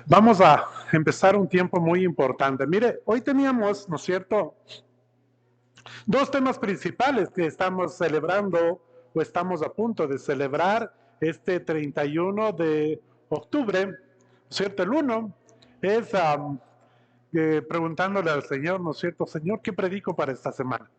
Vamos a empezar un tiempo muy importante. Mire, hoy teníamos, ¿no es cierto?, dos temas principales que estamos celebrando o estamos a punto de celebrar este 31 de octubre, ¿no es cierto? El uno es preguntándole al Señor, ¿no es cierto? Señor, ¿qué predico para esta semana?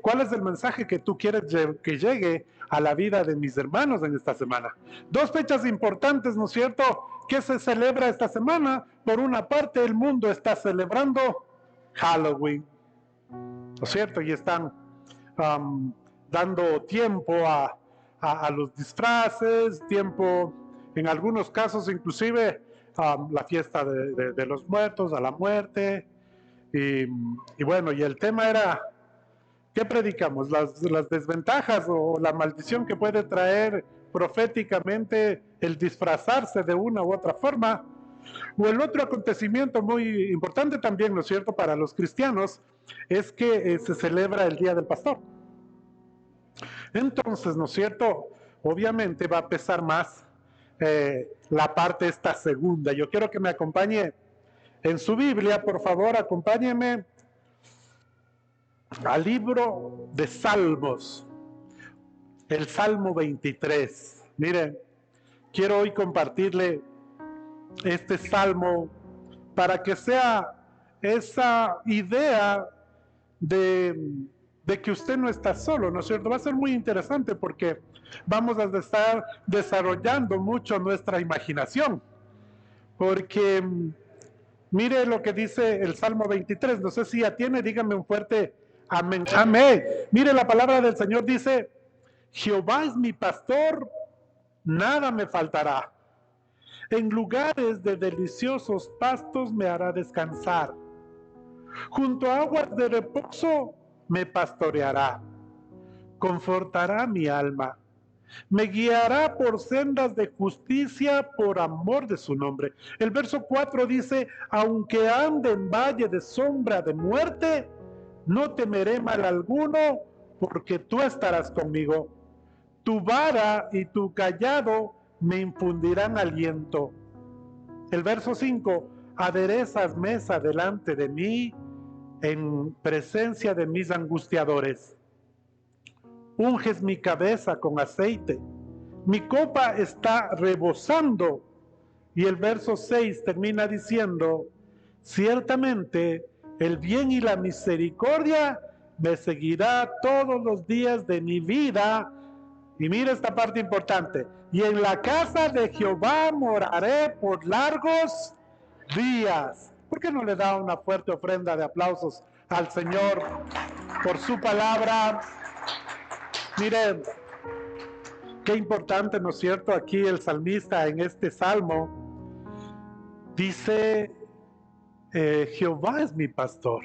¿Cuál es el mensaje que tú quieres que llegue a la vida de mis hermanos en esta semana? Dos fechas importantes, ¿no es cierto?, que se celebra esta semana. Por una parte, el mundo está celebrando Halloween, ¿no es cierto? Y están dando tiempo a los disfraces, tiempo, en algunos casos inclusive, la fiesta de los muertos, a la muerte. Y bueno, y el tema era, ¿qué predicamos? Las desventajas o la maldición que puede traer proféticamente el disfrazarse de una u otra forma. O el otro acontecimiento muy importante también, ¿no es cierto?, para los cristianos, es que se celebra el Día del Pastor. Entonces, ¿no es cierto?, obviamente va a pesar más la parte esta segunda. Yo quiero que me acompañe en su Biblia, por favor, acompáñeme al libro de Salmos, el Salmo 23. Miren, quiero hoy compartirle este salmo para que sea esa idea de que usted no está solo, ¿no es cierto? Va a ser muy interesante porque vamos a estar desarrollando mucho nuestra imaginación, porque mire lo que dice el Salmo 23, no sé si ya tiene, dígame un fuerte amén. Amén. Mire, la palabra del Señor dice, Jehová es mi pastor, nada me faltará. En lugares de deliciosos pastos me hará descansar. Junto a aguas de reposo me pastoreará. Confortará mi alma. Me guiará por sendas de justicia por amor de su nombre. El verso 4 dice, aunque ande en valle de sombra de muerte, no temeré mal alguno, porque tú estarás conmigo. Tu vara y tu cayado me infundirán aliento. El verso 5, aderezas mesa delante de mí en presencia de mis angustiadores. Unges mi cabeza con aceite. Mi copa está rebosando. Y el verso 6 termina diciendo, ciertamente el bien y la misericordia me seguirá todos los días de mi vida. Y mira esta parte importante. Y en la casa de Jehová moraré por largos días. ¿Por qué no le da una fuerte ofrenda de aplausos al Señor por su palabra? Miren, qué importante, ¿no es cierto? Aquí el salmista en este salmo dice, Jehová es mi pastor.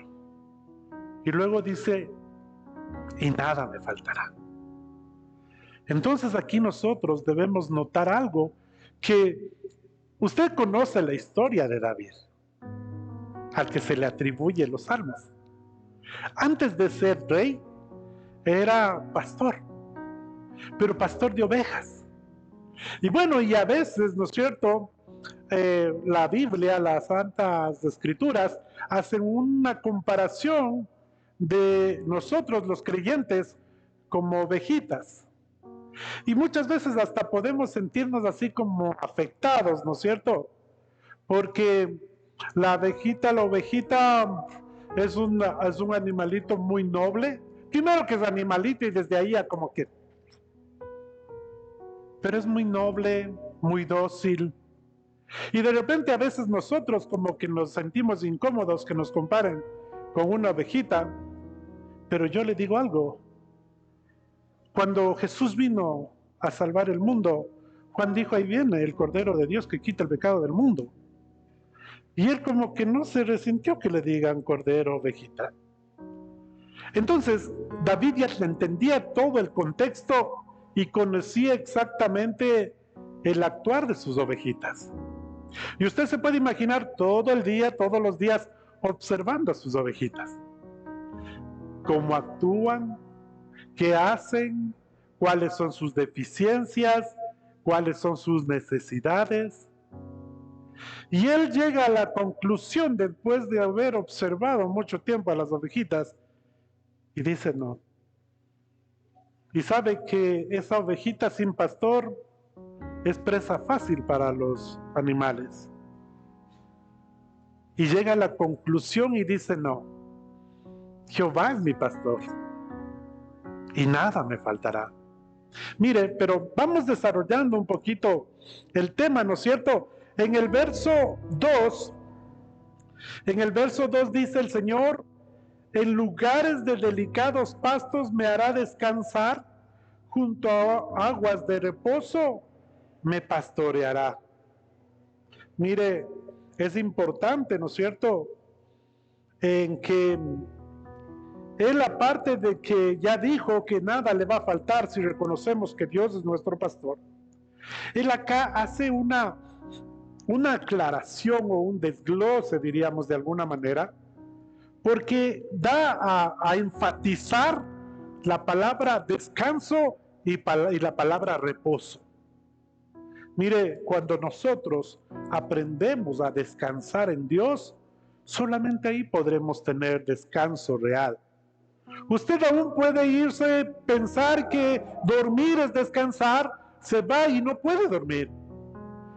Y luego dice, y nada me faltará. Entonces aquí nosotros debemos notar algo, que usted conoce la historia de David, al que se le atribuye los salmos. Antes de ser rey, era pastor, pero pastor de ovejas. Y bueno, y a veces, ¿no es cierto?, la Biblia, las Santas Escrituras, hacen una comparación de nosotros los creyentes como ovejitas. Y muchas veces hasta podemos sentirnos así como afectados, ¿no es cierto? Porque la ovejita es un animalito muy noble. Primero que es animalito y desde ahí ya como que... Pero es muy noble, muy dócil. Y de repente a veces nosotros como que nos sentimos incómodos que nos comparen con una ovejita. Pero yo le digo algo. Cuando Jesús vino a salvar el mundo, Juan dijo, ahí viene el Cordero de Dios que quita el pecado del mundo. Y él como que no se resintió que le digan cordero, ovejita. Entonces, David ya entendía todo el contexto y conocía exactamente el actuar de sus ovejitas. Y usted se puede imaginar todo el día, todos los días, observando a sus ovejitas. Cómo actúan, qué hacen, cuáles son sus deficiencias, cuáles son sus necesidades. Y él llega a la conclusión, después de haber observado mucho tiempo a las ovejitas, y dice no. Y sabe que esa ovejita sin pastor es presa fácil para los animales. Y llega a la conclusión y dice no. Jehová es mi pastor y nada me faltará. Mire, pero vamos desarrollando un poquito el tema, ¿no es cierto? En el verso 2 dice el Señor: en lugares de delicados pastos me hará descansar, junto a aguas de reposo me pastoreará. Mire, es importante, ¿no es cierto?, en que Él, aparte de que ya dijo que nada le va a faltar si reconocemos que Dios es nuestro pastor, Él acá hace una aclaración o un desglose, diríamos de alguna manera, porque da a enfatizar la palabra descanso y la palabra reposo. Mire, cuando nosotros aprendemos a descansar en Dios, solamente ahí podremos tener descanso real. Usted aún puede irse, pensar que dormir es descansar, se va y no puede dormir.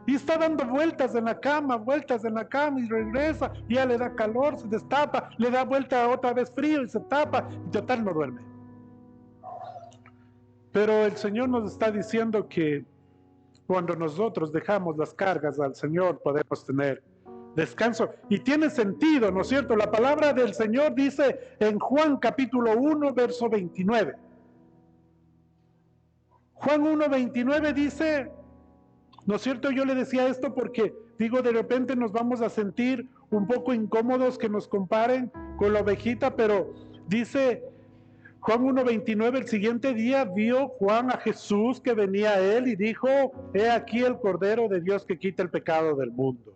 Y está dando vueltas en la cama y regresa, y ya le da calor, se destapa, le da vuelta otra vez frío y se tapa, y total no duerme. Pero el Señor nos está diciendo que cuando nosotros dejamos las cargas al Señor podemos tener descanso. Y tiene sentido, ¿no es cierto? La palabra del Señor dice en Juan capítulo 1, verso 29. Juan 1, 29 dice, ¿no es cierto? Yo le decía esto porque, digo, de repente nos vamos a sentir un poco incómodos que nos comparen con la ovejita, pero dice Juan 1:29, el siguiente día vio Juan a Jesús que venía a él y dijo: he aquí el Cordero de Dios que quita el pecado del mundo.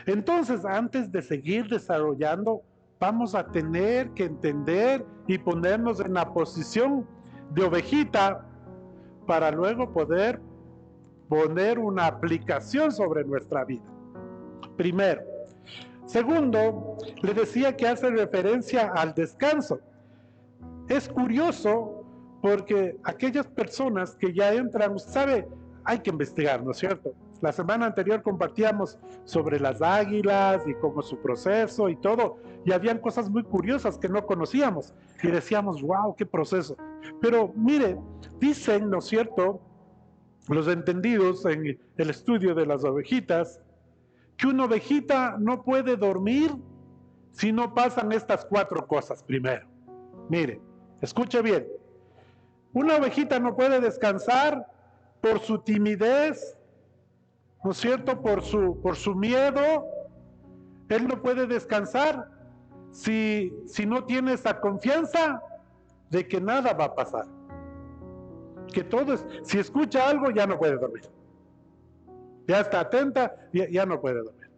Entonces, antes de seguir desarrollando, vamos a tener que entender y ponernos en la posición de ovejita para luego poder poner una aplicación sobre nuestra vida. Primero. Segundo, le decía que hace referencia al descanso. Es curioso porque aquellas personas que ya entran, usted sabe, hay que investigar, ¿no es cierto? La semana anterior compartíamos sobre las águilas y cómo su proceso y todo, y habían cosas muy curiosas que no conocíamos y decíamos, wow, qué proceso. Pero mire, dicen, ¿no es cierto?, los entendidos en el estudio de las ovejitas, que una ovejita no puede dormir si no pasan estas 4 cosas primero. Mire, escuche bien. Una ovejita no puede descansar por su timidez, ¿no es cierto?, por su miedo. Él no puede descansar si no tiene esa confianza de que nada va a pasar. Que todo es, si escucha algo ya no puede dormir. Ya está atenta, ya no puede dormir.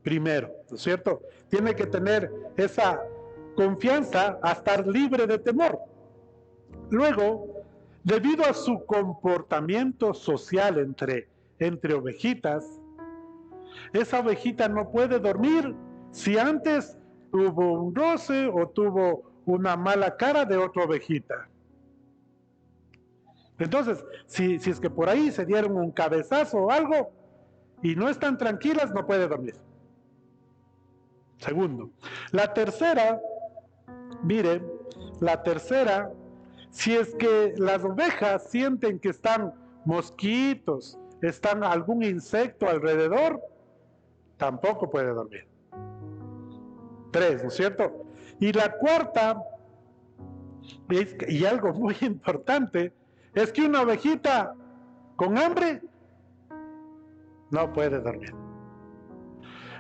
Primero, ¿no es cierto? Tiene que tener esa confianza a estar libre de temor. Luego, debido a su comportamiento social entre ovejitas, esa ovejita no puede dormir si antes tuvo un roce o tuvo una mala cara de otra ovejita. Entonces, si es que por ahí se dieron un cabezazo o algo y no están tranquilas, no puede dormir. Segundo. La tercera, mire, si es que las ovejas sienten que están mosquitos, están algún insecto alrededor, tampoco puede dormir. 3, ¿no es cierto? Y la cuarta, y algo muy importante, es que una ovejita con hambre no puede dormir.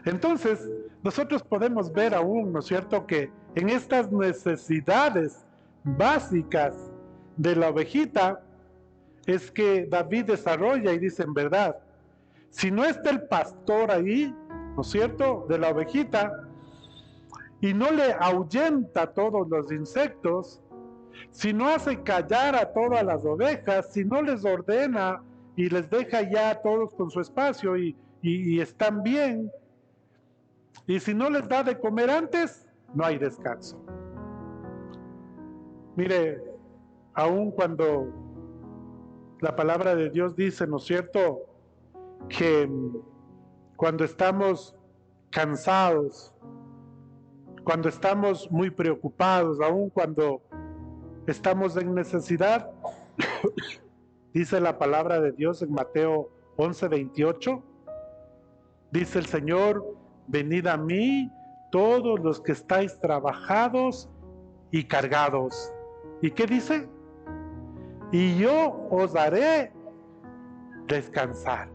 Entonces, nosotros podemos ver aún, ¿no es cierto?, que en estas necesidades básicas de la ovejita es que David desarrolla y dice, en verdad, si no está el pastor ahí, ¿no es cierto?, de la ovejita, y no le ahuyenta todos los insectos, si no hace callar a todas las ovejas, si no les ordena y les deja ya a todos con su espacio y y están bien. Y si no les da de comer antes, no hay descanso. Mire, aun cuando la palabra de Dios dice, ¿no es cierto?, que cuando estamos cansados, cuando estamos muy preocupados, aun cuando estamos en necesidad, dice la palabra de Dios en Mateo 11:28, dice el Señor, venid a mí todos los que estáis trabajados y cargados. ¿Y qué dice? Y yo os haré descansar.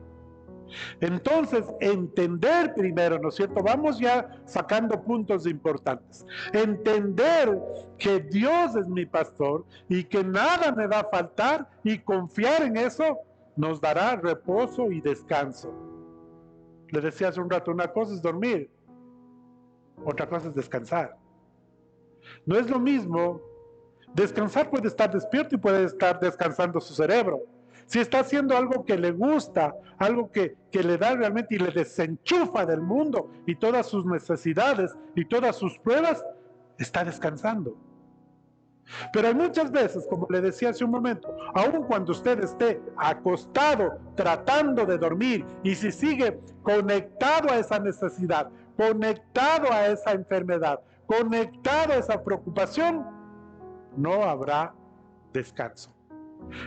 Entonces, entender primero, ¿no es cierto? Vamos ya sacando puntos importantes. Entender que Dios es mi pastor y que nada me va a faltar y confiar en eso nos dará reposo y descanso. Le decía hace un rato, una cosa es dormir, otra cosa es descansar. No es lo mismo. Descansar puede estar despierto y puede estar descansando su cerebro. Si está haciendo algo que le gusta, algo que le da realmente y le desenchufa del mundo y todas sus necesidades y todas sus pruebas, está descansando. Pero hay muchas veces, como le decía hace un momento, aun cuando usted esté acostado tratando de dormir y si sigue conectado a esa necesidad, conectado a esa enfermedad, conectado a esa preocupación, no habrá descanso.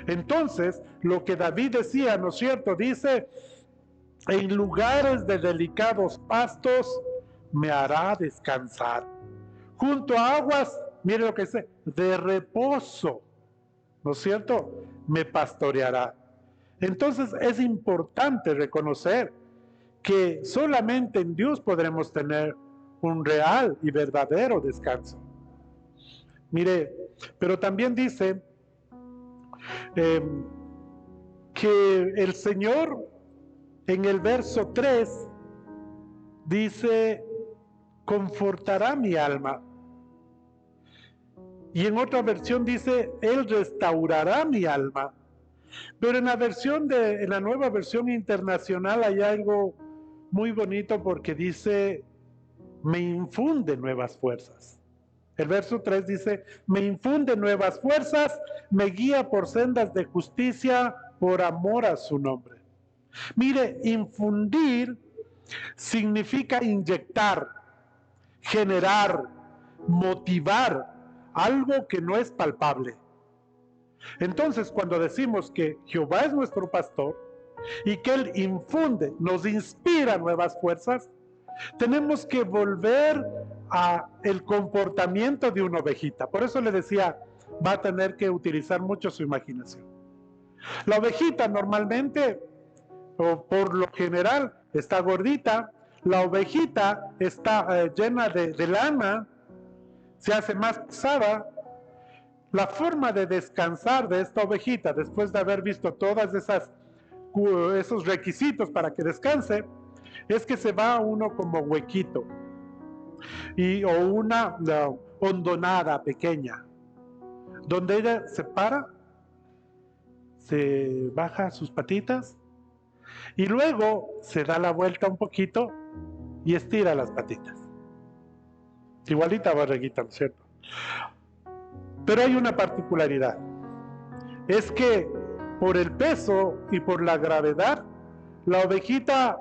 Entonces, lo que David decía, ¿no es cierto? Dice, en lugares de delicados pastos me hará descansar. Junto a aguas, mire lo que dice, de reposo, ¿no es cierto? Me pastoreará. Entonces, es importante reconocer que solamente en Dios podremos tener un real y verdadero descanso. Mire, pero también dice que el Señor en el verso 3 dice, confortará mi alma. Y en otra versión dice, Él restaurará mi alma. Pero en la nueva versión internacional hay algo muy bonito porque dice, me infunde nuevas fuerzas. El verso 3 dice, me infunde nuevas fuerzas, me guía por sendas de justicia, por amor a su nombre. Mire, infundir significa inyectar, generar, motivar algo que no es palpable. Entonces, cuando decimos que Jehová es nuestro pastor y que Él infunde, nos inspira nuevas fuerzas, tenemos que volver a el comportamiento de una ovejita. Por eso le decía, va a tener que utilizar mucho su imaginación. La ovejita normalmente, o por lo general, está gordita. La ovejita está llena de lana, se hace más pesada. La forma de descansar de esta ovejita, después de haber visto todas esos requisitos para que descanse, es que se va uno como huequito o una hondonada pequeña, donde ella se para, se baja sus patitas y luego se da la vuelta un poquito y estira las patitas. Igualita barriguita, ¿no es cierto? Pero hay una particularidad, es que por el peso y por la gravedad, la ovejita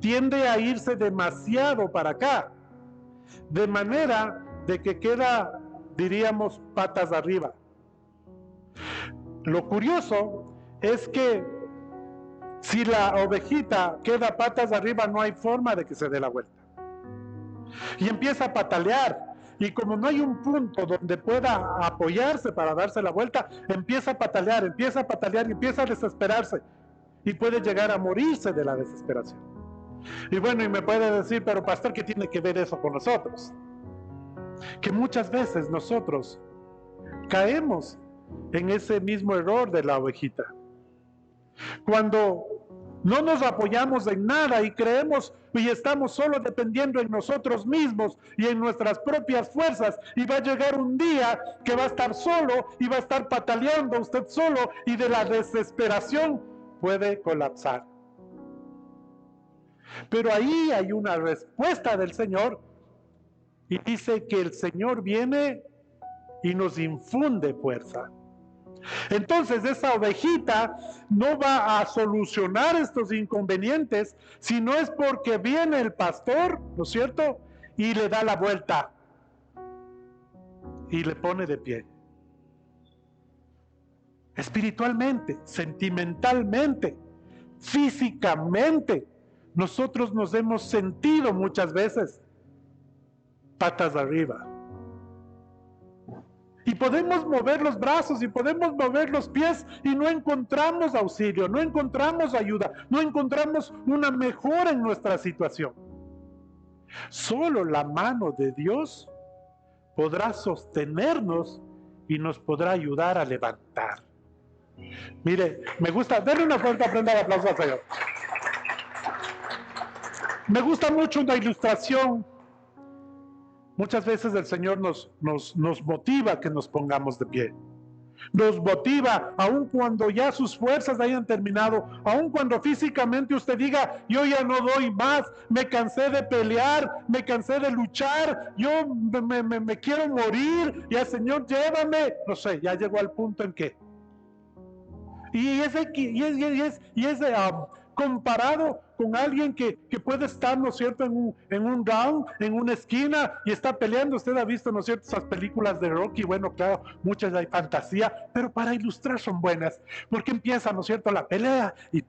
tiende a irse demasiado para acá, de manera de que queda, diríamos, patas arriba. Lo curioso es que si la ovejita queda patas arriba, no hay forma de que se dé la vuelta. Y empieza a patalear. Y como no hay un punto donde pueda apoyarse para darse la vuelta, empieza a patalear y empieza a desesperarse. Y puede llegar a morirse de la desesperación. Y bueno, y me puede decir, pero pastor, ¿qué tiene que ver eso con nosotros? Que muchas veces nosotros caemos en ese mismo error de la ovejita. Cuando no nos apoyamos en nada y creemos y estamos solo dependiendo en nosotros mismos y en nuestras propias fuerzas, y va a llegar un día que va a estar solo y va a estar pataleando usted solo y de la desesperación puede colapsar. Pero ahí hay una respuesta del Señor y dice que el Señor viene y nos infunde fuerza. Entonces esa ovejita no va a solucionar estos inconvenientes, si no es porque viene el pastor, ¿no es cierto? Y le da la vuelta y le pone de pie. Espiritualmente, sentimentalmente, físicamente, nosotros nos hemos sentido muchas veces patas arriba. Y podemos mover los brazos y podemos mover los pies y no encontramos auxilio, no encontramos ayuda, no encontramos una mejora en nuestra situación. Solo la mano de Dios podrá sostenernos y nos podrá ayudar a levantar. Mire, me gusta, denle una fuerte prenda de aplauso al Señor. Me gusta mucho una ilustración. Muchas veces el Señor nos motiva a que nos pongamos de pie. Nos motiva, aun cuando ya sus fuerzas hayan terminado, aun cuando físicamente usted diga, yo ya no doy más, me cansé de pelear, me cansé de luchar, yo me quiero morir, ya Señor, llévame. No sé, ya llegó al punto en que. Y es comparado con alguien que puede estar, ¿no es cierto?, en un round, en una esquina y está peleando. Usted ha visto, ¿no es cierto?, esas películas de Rocky. Bueno, claro, muchas hay fantasía, pero para ilustrar son buenas, porque empieza, ¿no es cierto?, la pelea y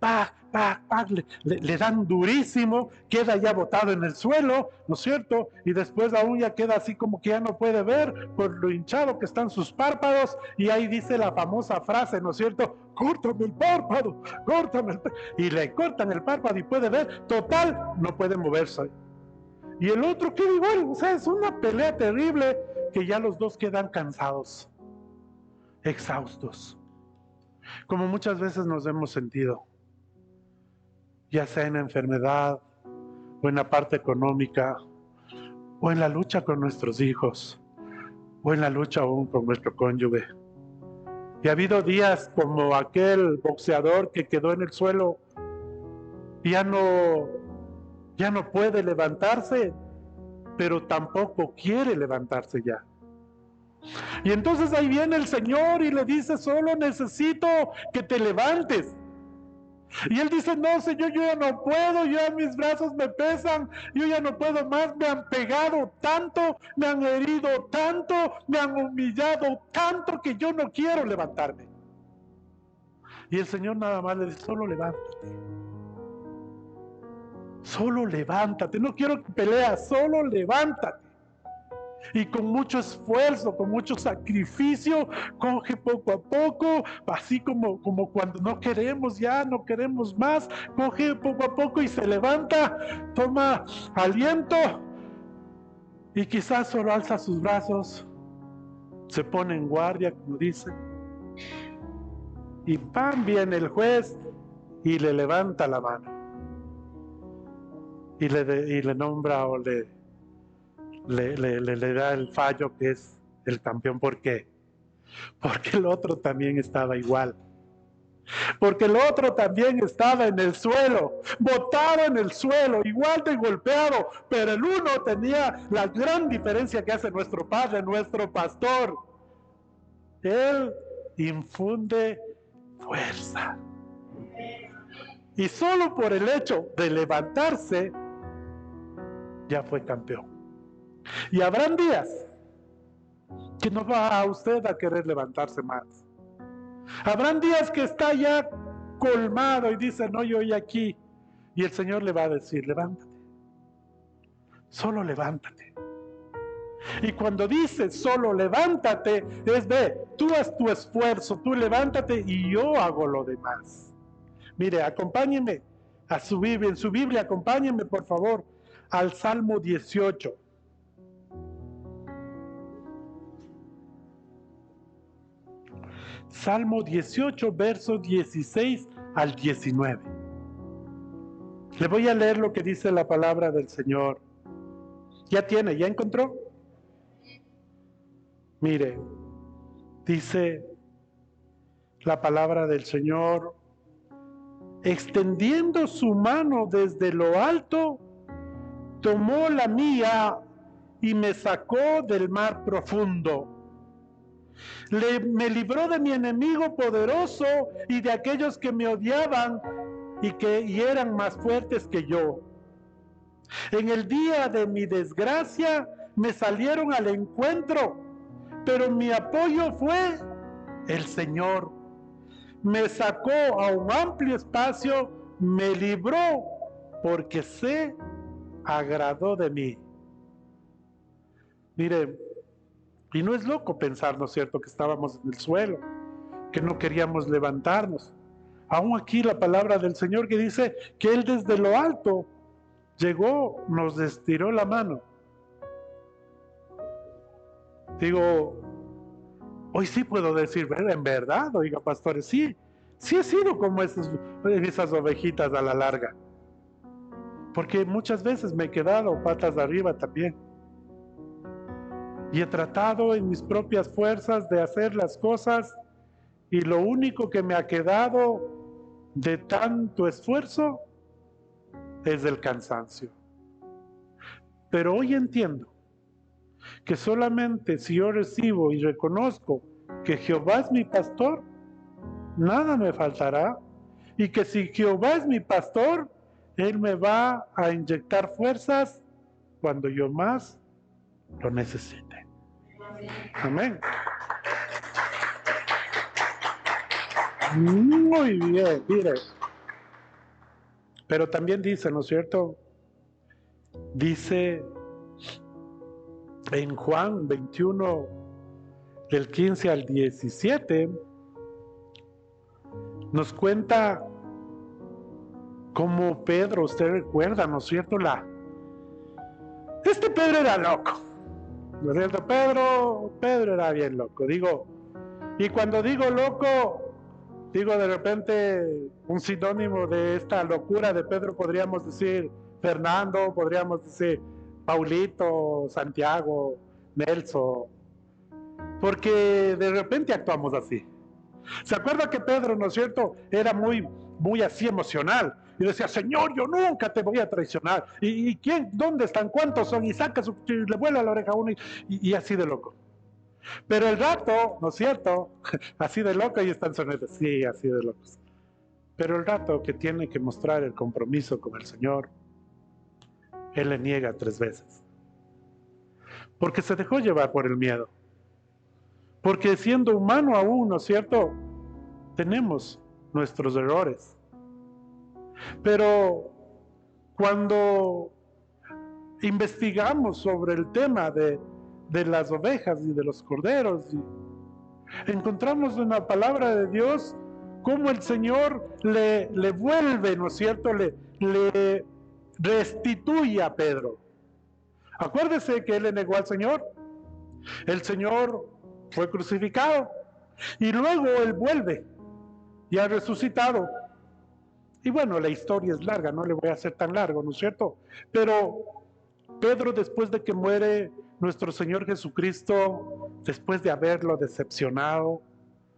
le dan durísimo, queda ya botado en el suelo, ¿no es cierto?, y después aún ya queda así como que ya no puede ver por lo hinchado que están sus párpados, y ahí dice la famosa frase, ¿no es cierto?, córtame el párpado, córtame el párpado, y le cortan el párpado y puede ver, total, no puede moverse. Y el otro queda igual, o sea, es una pelea terrible que ya los dos quedan cansados, exhaustos, como muchas veces nos hemos sentido, ya sea en la enfermedad, o en la parte económica, o en la lucha con nuestros hijos, o en la lucha aún con nuestro cónyuge. Y ha habido días como aquel boxeador que quedó en el suelo y ya no puede levantarse, pero tampoco quiere levantarse ya. Y entonces ahí viene el Señor y le dice, solo necesito que te levantes. Y él dice, no, Señor, yo ya no puedo, ya mis brazos me pesan, yo ya no puedo más, me han pegado tanto, me han herido tanto, me han humillado tanto que yo no quiero levantarme. Y el Señor nada más le dice, solo levántate. Solo levántate, no quiero que peleas, solo levántate. Y con mucho esfuerzo, con mucho sacrificio, coge poco a poco, así como cuando no queremos ya, no queremos más, coge poco a poco y se levanta, toma aliento y quizás solo alza sus brazos, se pone en guardia, como dice, y ¡pam! Viene el juez y le levanta la mano y le nombra o le da el fallo que es el campeón. ¿Por qué? Porque el otro también estaba igual. Porque el otro también estaba en el suelo, botado en el suelo, igual de golpeado, pero el uno tenía la gran diferencia que hace nuestro Padre, nuestro pastor. Él infunde fuerza. Y solo por el hecho de levantarse, ya fue campeón. Y habrán días que no va a usted a querer levantarse más. Habrán días que está ya colmado y dice, no, yo hoy aquí. Y el Señor le va a decir, levántate. Solo levántate. Y cuando dice solo levántate, es de, tú haz tu esfuerzo, tú levántate y yo hago lo demás. Mire, acompáñenme a su Biblia, en su Biblia, acompáñenme por favor al Salmo 18. Salmo 18, versos 16 al 19. Le voy a leer lo que dice la palabra del Señor. ¿Ya tiene? ¿Ya encontró? Mire, dice la palabra del Señor extendiendo su mano desde lo alto, tomó la mía y me sacó del mar profundo. Me libró de mi enemigo poderoso y de aquellos que me odiaban y eran más fuertes que yo. En el día de mi desgracia me salieron al encuentro, pero mi apoyo fue el Señor. Me sacó a un amplio espacio, me libró porque se agradó de mí. Mire, y no es loco pensar, ¿no es cierto?, que estábamos en el suelo, que no queríamos levantarnos. Aún aquí la palabra del Señor que dice que Él desde lo alto llegó, nos estiró la mano. Digo, hoy sí puedo decir, en verdad, oiga, pastores, sí he sido como esas ovejitas a la larga. Porque muchas veces me he quedado patas arriba también. Y he tratado en mis propias fuerzas de hacer las cosas, y lo único que me ha quedado de tanto esfuerzo es el cansancio. Pero hoy entiendo que solamente si yo recibo y reconozco que Jehová es mi pastor, nada me faltará, y que si Jehová es mi pastor, Él me va a inyectar fuerzas cuando yo más lo necesite. Amén. Muy bien, mire. Pero también dice, ¿no es cierto? Dice en Juan 21, del 15 al 17, nos cuenta cómo Pedro, usted recuerda, ¿no es cierto? Este Pedro era loco, ¿no es cierto? Pedro era bien loco, digo, y cuando digo loco, digo de repente un sinónimo de esta locura de Pedro, podríamos decir Fernando, podríamos decir Paulito, Santiago, Nelson, porque de repente actuamos así. ¿Se acuerda que Pedro, ¿no es cierto?, era muy así emocional? Y decía, Señor, yo nunca te voy a traicionar. ¿Y quién? ¿Dónde están? ¿Cuántos son? Y saca le vuela la oreja a uno y así de loco. Pero el rato, ¿no es cierto?, así de loco, y están sonando, sí, así de locos. Pero el rato que tiene que mostrar el compromiso con el Señor, Él le niega 3 veces. Porque se dejó llevar por el miedo. Porque siendo humano aún, ¿no es cierto?, tenemos nuestros errores. Pero cuando investigamos sobre el tema de las ovejas y de los corderos, encontramos en la palabra de Dios cómo el Señor le vuelve, ¿no es cierto?, le restituye a Pedro. Acuérdese que él le negó al Señor. El Señor fue crucificado y luego él vuelve y ha resucitado. Y bueno, la historia es larga, no le voy a hacer tan largo, ¿no es cierto? Pero Pedro, después de que muere nuestro Señor Jesucristo, después de haberlo decepcionado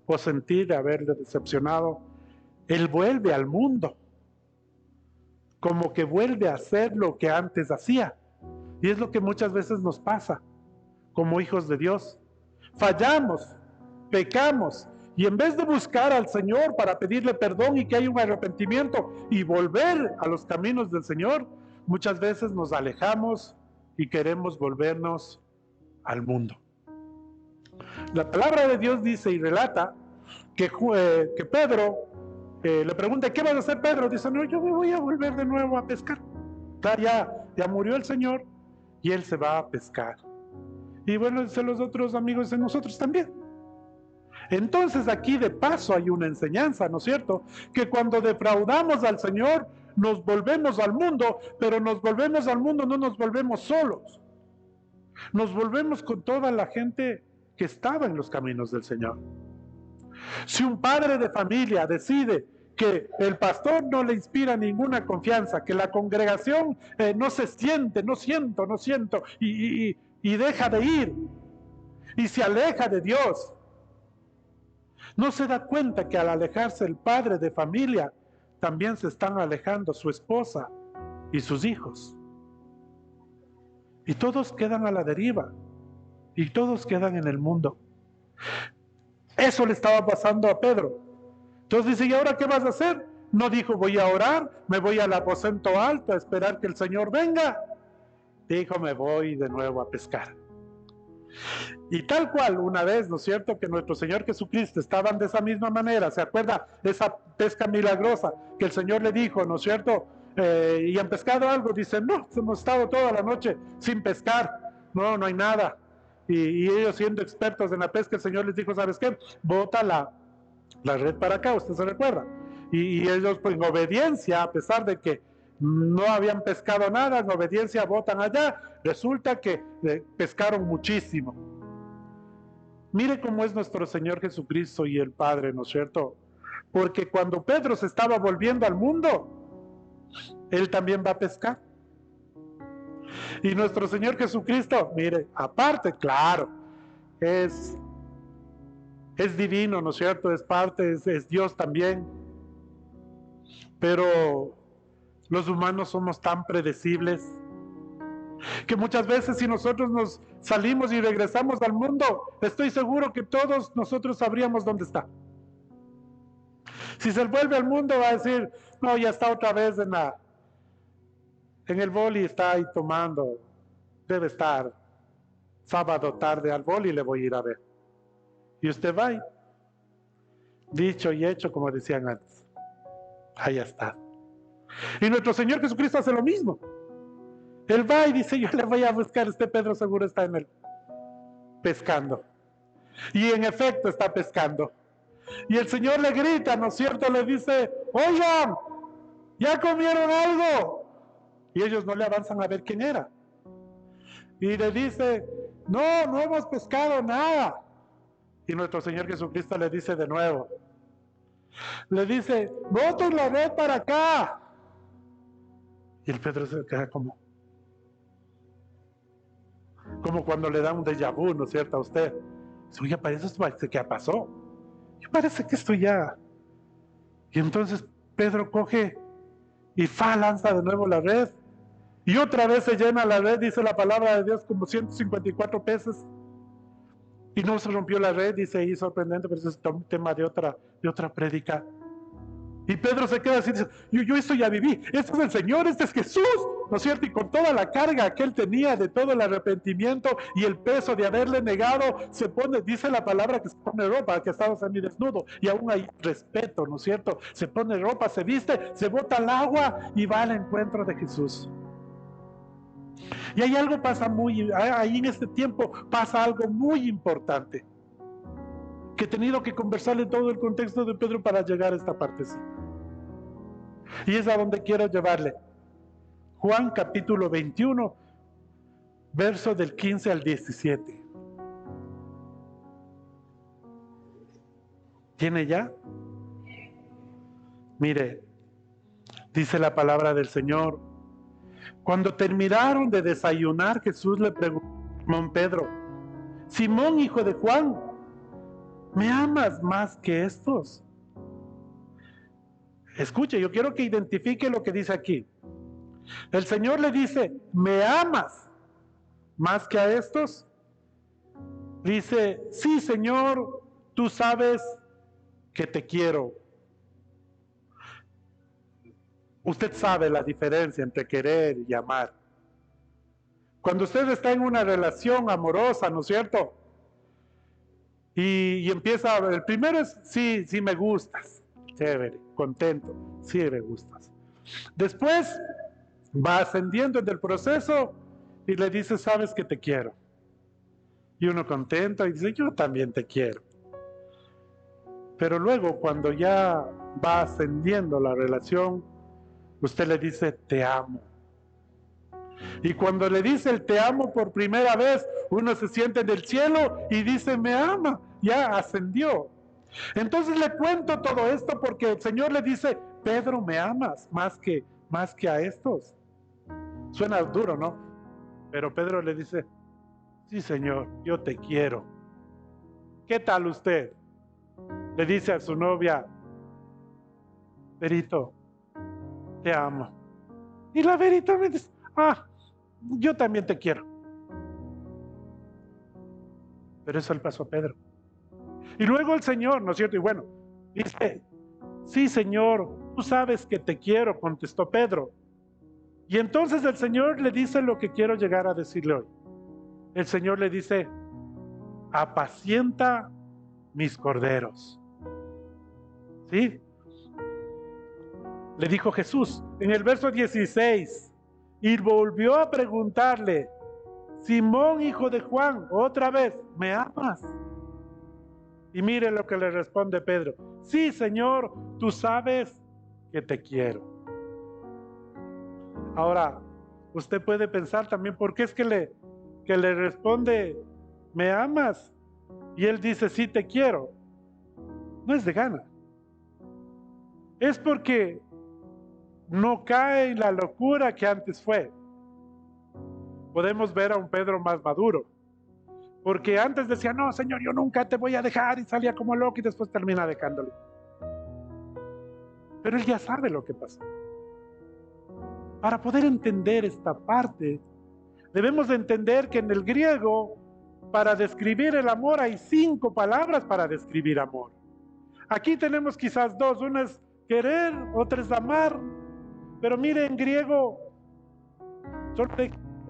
o sentir de haberle decepcionado, él vuelve al mundo, como que vuelve a hacer lo que antes hacía. Y es lo que muchas veces nos pasa como hijos de Dios. Fallamos, pecamos, y en vez de buscar al Señor para pedirle perdón y que haya un arrepentimiento y volver a los caminos del Señor, muchas veces nos alejamos y queremos volvernos al mundo. La palabra de Dios dice y relata que Pedro le pregunta, ¿qué vas a hacer, Pedro? Dice, no, yo me voy a volver de nuevo a pescar. Ya murió el Señor y él se va a pescar. Y bueno, dicen los otros amigos, de nosotros también. Entonces aquí de paso hay una enseñanza, ¿no es cierto? Que cuando defraudamos al Señor, nos volvemos al mundo, pero nos volvemos al mundo, no nos volvemos solos. Nos volvemos con toda la gente que estaba en los caminos del Señor. Si un padre de familia decide que el pastor no le inspira ninguna confianza, que la congregación no se siente, no siento, y deja de ir, y se aleja de Dios, no se da cuenta que al alejarse el padre de familia, también se están alejando su esposa y sus hijos. Y todos quedan a la deriva. Y todos quedan en el mundo. Eso le estaba pasando a Pedro. Entonces dice, ¿y ahora qué vas a hacer? No dijo, voy a orar, me voy al aposento alto a esperar que el Señor venga. Dijo, me voy de nuevo a pescar. Y tal cual, una vez, ¿no es cierto?, que nuestro Señor Jesucristo estaban de esa misma manera. ¿Se acuerda esa pesca milagrosa que el Señor le dijo, ¿no es cierto? ¿Y han pescado algo? Dicen, no, hemos estado toda la noche sin pescar. No hay nada. Y ellos siendo expertos en la pesca, el Señor les dijo, ¿sabes qué? Bota la red para acá, ¿usted se recuerda? Y ellos, pues, en obediencia, a pesar de que no habían pescado nada, en obediencia botan allá. Resulta que pescaron muchísimo. Mire cómo es nuestro Señor Jesucristo y el Padre, ¿no es cierto? Porque cuando Pedro se estaba volviendo al mundo, Él también va a pescar. Y nuestro Señor Jesucristo, mire, aparte, claro, es divino, ¿no es cierto? Es parte, es Dios también. Pero los humanos somos tan predecibles que muchas veces si nosotros nos salimos y regresamos al mundo, estoy seguro que todos nosotros sabríamos dónde está. Si se vuelve al mundo va a decir, no, ya está otra vez en el boli, está ahí tomando, debe estar sábado tarde al boli, le voy a ir a ver. Y usted va y, dicho y hecho, como decían antes, ahí está. Y nuestro Señor Jesucristo hace lo mismo. Él va y dice, yo le voy a buscar, este Pedro seguro está en el pescando. Y en efecto está pescando. Y el Señor le grita, ¿no es cierto? Le dice, oigan, ¿ya comieron algo? Y ellos no le avanzan a ver quién era. Y le dice, no hemos pescado nada. Y nuestro Señor Jesucristo le dice de nuevo, le dice, boten la red para acá. Y el Pedro se queda como cuando le da un déjà vu, ¿no es cierto? A usted. Oye, parece que ya pasó. Y parece que esto ya. Y entonces Pedro coge y lanza de nuevo la red. Y otra vez se llena la red, dice la palabra de Dios, como 154 peces. Y no se rompió la red, dice ahí, sorprendente, pero ese es un tema de otra prédica. Y Pedro se queda así, dice, yo esto ya viví, este es el Señor, este es Jesús, ¿no es cierto? Y con toda la carga que él tenía de todo el arrepentimiento y el peso de haberle negado, se pone, dice la palabra que se pone ropa, que estaba semidesnudo, y aún hay respeto, ¿no es cierto? Se pone ropa, se viste, se bota al agua y va al encuentro de Jesús. Y hay algo ahí en este tiempo pasa algo muy importante, que he tenido que conversarle todo el contexto de Pedro para llegar a esta partecita. Y es a donde quiero llevarle. Juan capítulo 21, verso del 15 al 17. ¿Tiene ya? Mire, dice la palabra del Señor. Cuando terminaron de desayunar, Jesús le preguntó a Simón Pedro, Simón, hijo de Juan, ¿me amas más que estos? Escuche, yo quiero que identifique lo que dice aquí. El Señor le dice, ¿me amas más que a estos? Dice, sí, Señor, tú sabes que te quiero. Usted sabe la diferencia entre querer y amar. Cuando usted está en una relación amorosa, ¿no es cierto? Y empieza, el primero es, sí me gustas, chévere, contento, sí me gustas. Después va ascendiendo en el proceso y le dice, sabes que te quiero. Y uno contento y dice, yo también te quiero. Pero luego cuando ya va ascendiendo la relación, usted le dice, te amo. Y cuando le dice el te amo por primera vez, uno se siente en el cielo y dice, me ama, ya ascendió. Entonces le cuento todo esto porque el Señor le dice, Pedro, ¿me amas más que a estos? Suena duro, ¿no? Pero Pedro le dice, sí, Señor, yo te quiero. ¿Qué tal usted? Le dice a su novia, Perito, te amo. Y la verita me dice, yo también te quiero. Pero eso le pasó a Pedro. Y luego el Señor, ¿no es cierto? Y bueno, dice, sí, Señor, tú sabes que te quiero, contestó Pedro. Y entonces el Señor le dice lo que quiero llegar a decirle hoy. El Señor le dice, apacienta mis corderos. ¿Sí? Le dijo Jesús en el verso 16, y volvió a preguntarle, Simón, hijo de Juan, otra vez, ¿me amas? Y mire lo que le responde Pedro, sí, Señor, tú sabes que te quiero. Ahora, usted puede pensar también, ¿por qué es que le responde, ¿me amas? Y él dice, sí, te quiero. No es de gana. Es porque no cae en la locura que antes fue. Podemos ver a un Pedro más maduro. Porque antes decía, no, Señor, yo nunca te voy a dejar, y salía como loco y después termina dejándole. Pero él ya sabe lo que pasó. Para poder entender esta parte, debemos de entender que en el griego, para describir el amor, hay 5 palabras para describir amor. Aquí tenemos quizás 2, una es querer, otra es amar. Pero mire, en griego, solo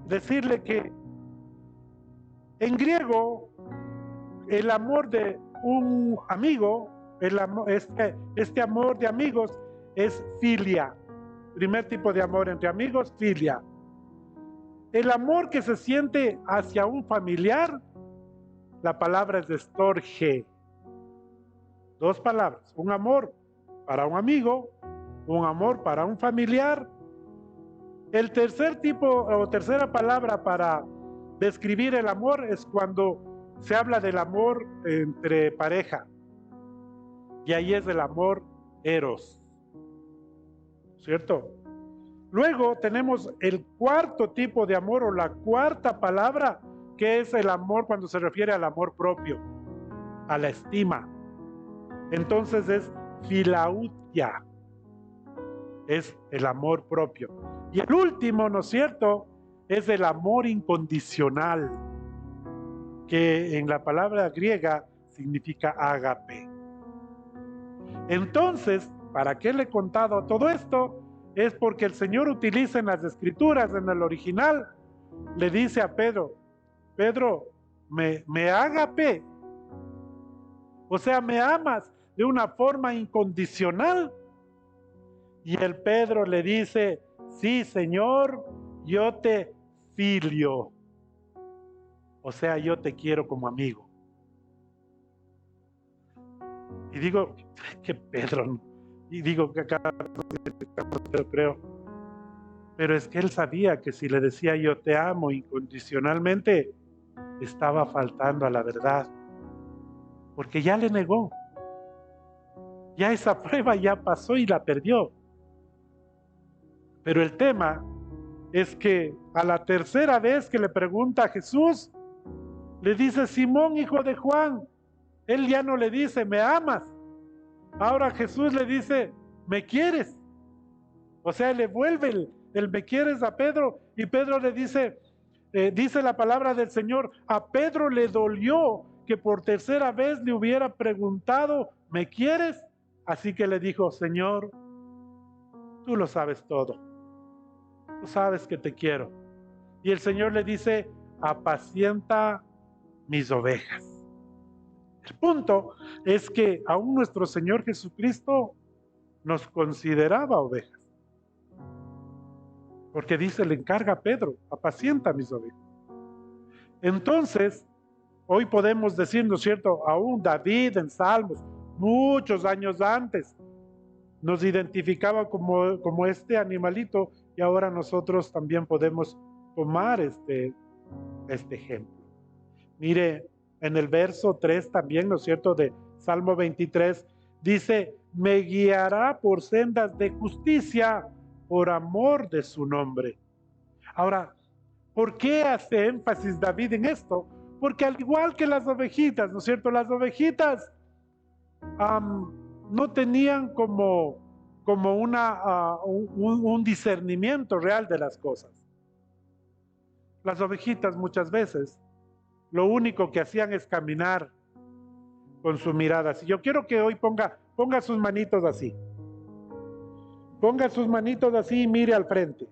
decirle que en griego, el amor de un amigo, este amor de amigos es filia. Primer tipo de amor entre amigos, filia. El amor que se siente hacia un familiar, la palabra es storge. 2 palabras, un amor para un amigo, un amor para un familiar. El tercer tipo o tercera palabra para describir el amor es cuando se habla del amor entre pareja. Y ahí es el amor eros. ¿Cierto? Luego tenemos el cuarto tipo de amor o la cuarta palabra, que es el amor cuando se refiere al amor propio, a la estima. Entonces es filautia, es el amor propio. Y el último, ¿no es cierto?, es el amor incondicional, que en la palabra griega significa ágape. Entonces, ¿para qué le he contado todo esto? Es porque el Señor utiliza en las Escrituras, en el original, le dice a Pedro, me ágape, o sea, me amas de una forma incondicional. Y el Pedro le dice, sí, Señor, yo te filio, o sea, yo te quiero como amigo. Y digo, que Pedro, y digo que acá creo, pero es que él sabía que si le decía yo te amo incondicionalmente, estaba faltando a la verdad, porque ya le negó, ya esa prueba ya pasó y la perdió. Pero el tema es que a la tercera vez que le pregunta a Jesús, le dice, Simón, hijo de Juan, él ya no le dice, ¿me amas? Ahora Jesús le dice, ¿me quieres? O sea, le vuelve el me quieres a Pedro, y Pedro le dice, dice la palabra del Señor, a Pedro le dolió que por tercera vez le hubiera preguntado, ¿me quieres? Así que le dijo, Señor, tú lo sabes todo, tú sabes que te quiero. Y el Señor le dice, apacienta mis ovejas. El punto es que aún nuestro Señor Jesucristo nos consideraba ovejas. Porque dice, le encarga a Pedro, apacienta mis ovejas. Entonces, hoy podemos decir, ¿no es cierto? Aún David en Salmos, muchos años antes, nos identificaba como este animalito, y ahora nosotros también podemos tomar este ejemplo. Mire, en el verso 3 también, ¿no es cierto?, de Salmo 23, dice, me guiará por sendas de justicia por amor de su nombre. Ahora, ¿por qué hace énfasis David en esto? Porque al igual que las ovejitas, ¿no es cierto?, las ovejitas no tenían como como un discernimiento real de las cosas. Las ovejitas muchas veces lo único que hacían es caminar con su mirada así. Yo quiero que hoy ponga sus manitos así. Ponga sus manitos así y mire al frente.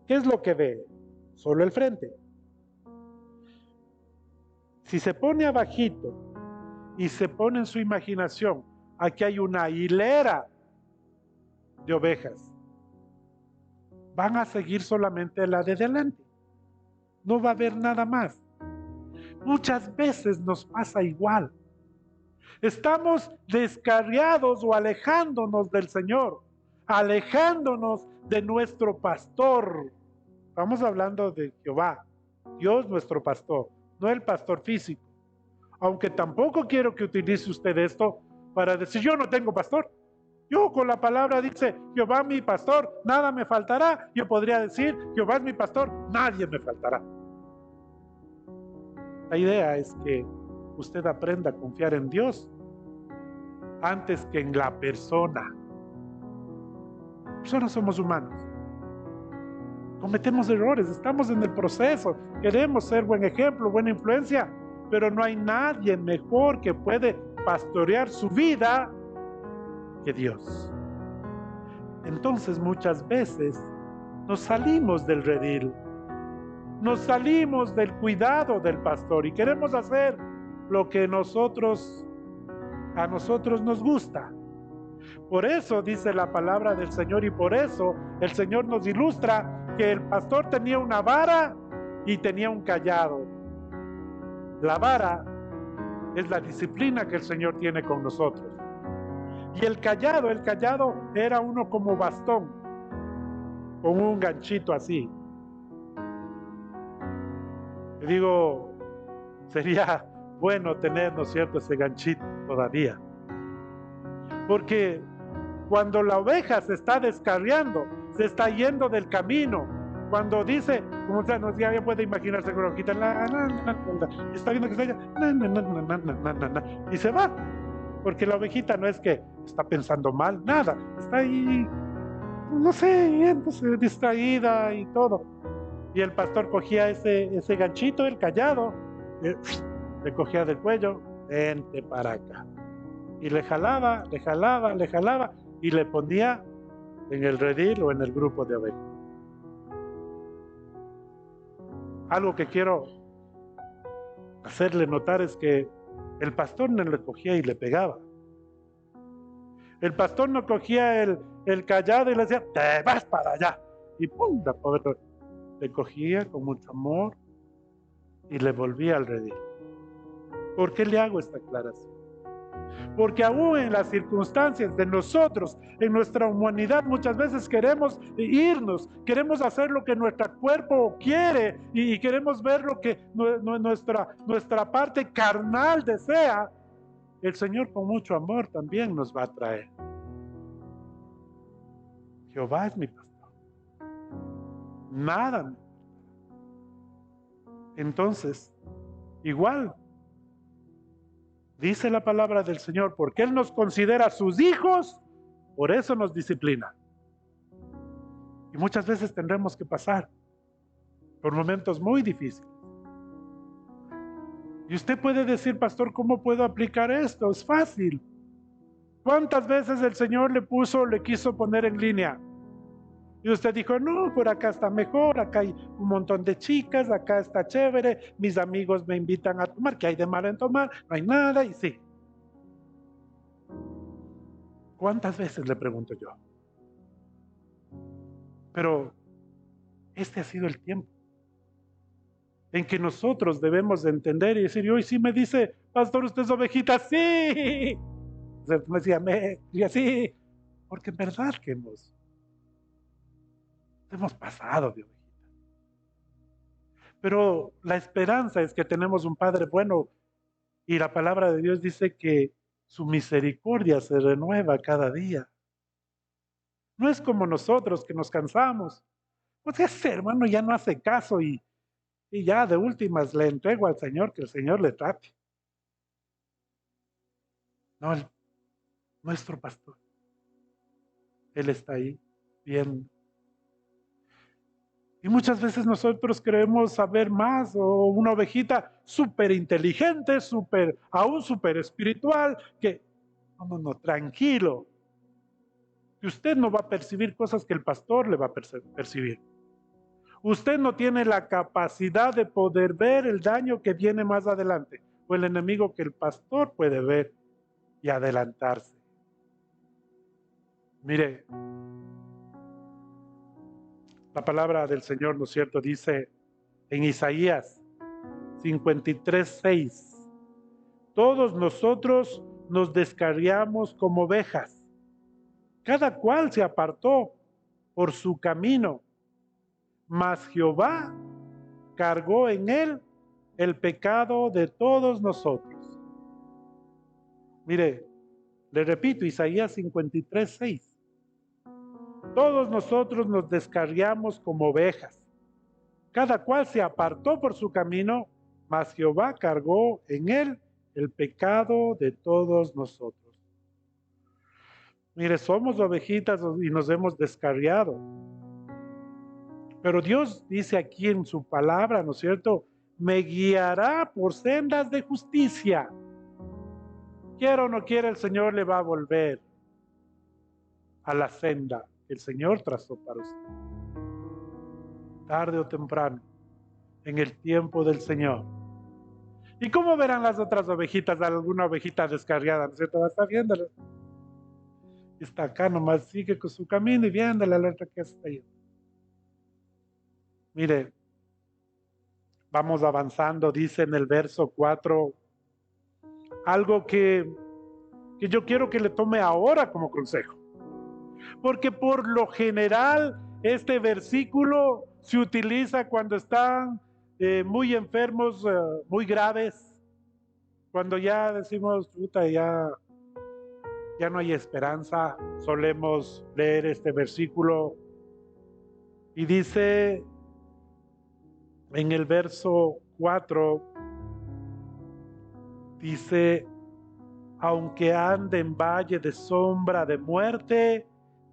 ¿Qué es lo que ve? Solo el frente. Si se pone abajito y se pone en su imaginación, aquí hay una hilera de ovejas. Van a seguir solamente la de delante. No va a haber nada más. Muchas veces nos pasa igual. Estamos descarriados o alejándonos del Señor, alejándonos de nuestro pastor. Estamos hablando de Jehová, Dios nuestro pastor, no el pastor físico. Aunque tampoco quiero que utilice usted esto para decir, yo no tengo pastor. Yo con la palabra dice, Jehová mi pastor, nada me faltará. Yo podría decir, Jehová es mi pastor, nadie me faltará. La idea es que usted aprenda a confiar en Dios antes que en la persona. Personas somos humanos. Cometemos errores, estamos en el proceso, queremos ser buen ejemplo, buena influencia, pero no hay nadie mejor que puede pastorear su vida que Dios. Entonces muchas veces nos salimos del redil, nos salimos del cuidado del pastor y queremos hacer lo que a nosotros nos gusta. Por eso dice la palabra del Señor y por eso el Señor nos ilustra que el pastor tenía una vara y tenía un cayado. La vara es la disciplina que el Señor tiene con nosotros. Y el cayado era uno como bastón, con un ganchito así. Yo digo, sería bueno tener, ¿no es cierto?, ese ganchito todavía. Porque cuando la oveja se está descarriando, se está yendo del camino, cuando dice, como usted no ya puede imaginarse con la hojita, está viendo que está allá, y se va. Porque la ovejita no es que está pensando mal, nada, está ahí, no sé, entonces distraída y todo. Y el pastor cogía ese ganchito, el cayado, le cogía del cuello, vente para acá. Y le jalaba, y le ponía en el redil o en el grupo de ovejas. Algo que quiero hacerle notar es que el pastor no le cogía y le pegaba. El pastor no cogía el cayado y le decía, te vas para allá. Y pum, la pobre le cogía con mucho amor y le volvía al redil. ¿Por qué le hago esta aclaración? Porque aún en las circunstancias de nosotros, en nuestra humanidad, muchas veces queremos irnos, queremos hacer lo que nuestro cuerpo quiere y queremos ver lo que nuestra parte carnal desea. El Señor con mucho amor también nos va a traer. Jehová es mi pastor. Nada me faltará. Entonces, igual, dice la palabra del Señor, porque Él nos considera sus hijos, por eso nos disciplina. Y muchas veces tendremos que pasar por momentos muy difíciles. Y usted puede decir, pastor, ¿cómo puedo aplicar esto? Es fácil. ¿Cuántas veces el Señor le quiso poner en línea? Y usted dijo, no, por acá está mejor, acá hay un montón de chicas, acá está chévere, mis amigos me invitan a tomar, ¿qué hay de malo en tomar? No hay nada, y sí. ¿Cuántas veces le pregunto yo? Pero este ha sido el tiempo en que nosotros debemos de entender y decir, y hoy sí me dice, pastor, usted es ovejita, sí. Me decía, sí, porque en verdad que hemos pasado de ovejita. Pero la esperanza es que tenemos un Padre bueno y la palabra de Dios dice que su misericordia se renueva cada día. No es como nosotros que nos cansamos. Pues ese hermano ya no hace caso y ya de últimas le entrego al Señor, que el Señor le trate. No, nuestro pastor Él está ahí viendo. Y muchas veces nosotros queremos saber más, o una ovejita súper inteligente, aún súper espiritual, que no, tranquilo, que usted no va a percibir cosas que el pastor le va a percibir. Usted no tiene la capacidad de poder ver el daño que viene más adelante, o el enemigo que el pastor puede ver y adelantarse. Mire, la palabra del Señor, ¿no es cierto?, dice en Isaías 53:6, todos nosotros nos descarriamos como ovejas, cada cual se apartó por su camino, mas Jehová cargó en él el pecado de todos nosotros. Mire, le repito, Isaías 53:6. Todos nosotros nos descarriamos como ovejas, cada cual se apartó por su camino, mas Jehová cargó en él el pecado de todos nosotros. Mire, somos ovejitas y nos hemos descarriado. Pero Dios dice aquí en su palabra, ¿no es cierto?, me guiará por sendas de justicia. Quiera o no quiera, el Señor le va a volver a la senda que el Señor trazó para usted. Tarde o temprano, en el tiempo del Señor. ¿Y cómo verán las otras ovejitas? Alguna ovejita descarriada, ¿no es cierto? Va a estar viéndola. Está acá nomás, sigue con su camino y viéndola la otra que está ahí. Mire, vamos avanzando, dice en el verso 4, algo que yo quiero que le tome ahora como consejo. Porque por lo general este versículo se utiliza cuando están muy enfermos, muy graves, cuando ya decimos, puta, ya no hay esperanza. Solemos leer este versículo y dice en el verso 4, dice, aunque ande en valle de sombra de muerte,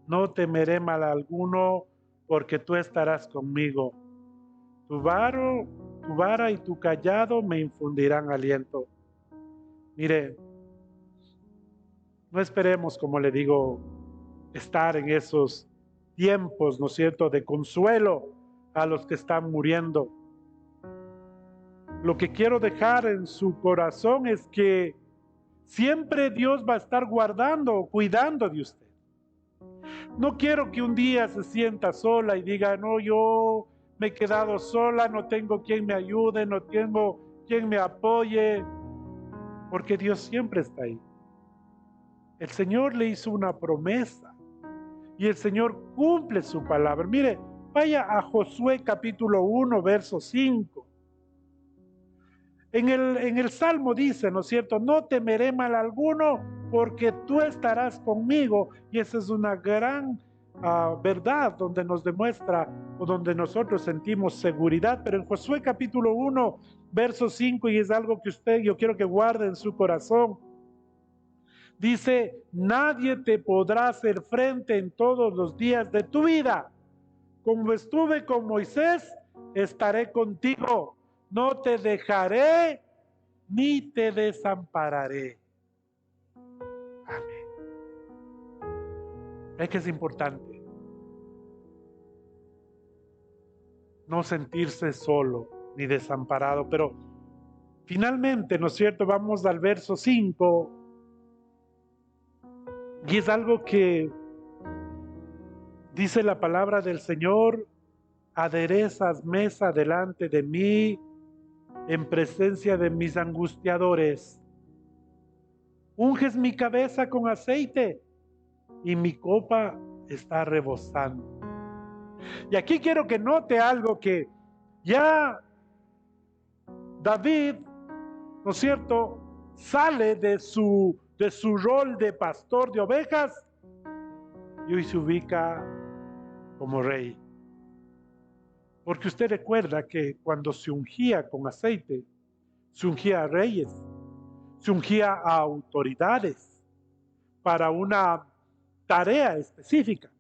no temeré mal alguno, porque tú estarás conmigo. Tu vara y tu cayado me infundirán aliento. Mire, no esperemos, como le digo, estar en esos tiempos, ¿no es cierto?, de consuelo a los que están muriendo. Lo que quiero dejar en su corazón es que siempre Dios va a estar guardando, cuidando de usted. No quiero que un día se sienta sola y diga, no, yo me he quedado sola, no tengo quien me ayude, no tengo quien me apoye, porque Dios siempre está ahí. El Señor le hizo una promesa y el Señor cumple su palabra. Mire, vaya a Josué capítulo 1, verso 5. En el Salmo dice, ¿no es cierto?, no temeré mal alguno porque tú estarás conmigo. Y esa es una gran verdad donde nos demuestra o donde nosotros sentimos seguridad. Pero en Josué capítulo 1, verso 5, y es algo que yo quiero que guarde en su corazón. Dice, nadie te podrá hacer frente en todos los días de tu vida. Como estuve con Moisés, estaré contigo. No te dejaré ni te desampararé. Amén. Es que es importante no sentirse solo ni desamparado, pero finalmente, ¿no es cierto?, vamos al verso 5 y es algo que dice la palabra del Señor: aderezas mesa delante de mí en presencia de mis angustiadores. Unges mi cabeza con aceite y mi copa está rebosando. Y aquí quiero que note algo, que ya David, ¿no es cierto?, sale de su rol de pastor de ovejas y hoy se ubica como rey. Porque usted recuerda que cuando se ungía con aceite, se ungía a reyes, se ungía a autoridades para una tarea específica.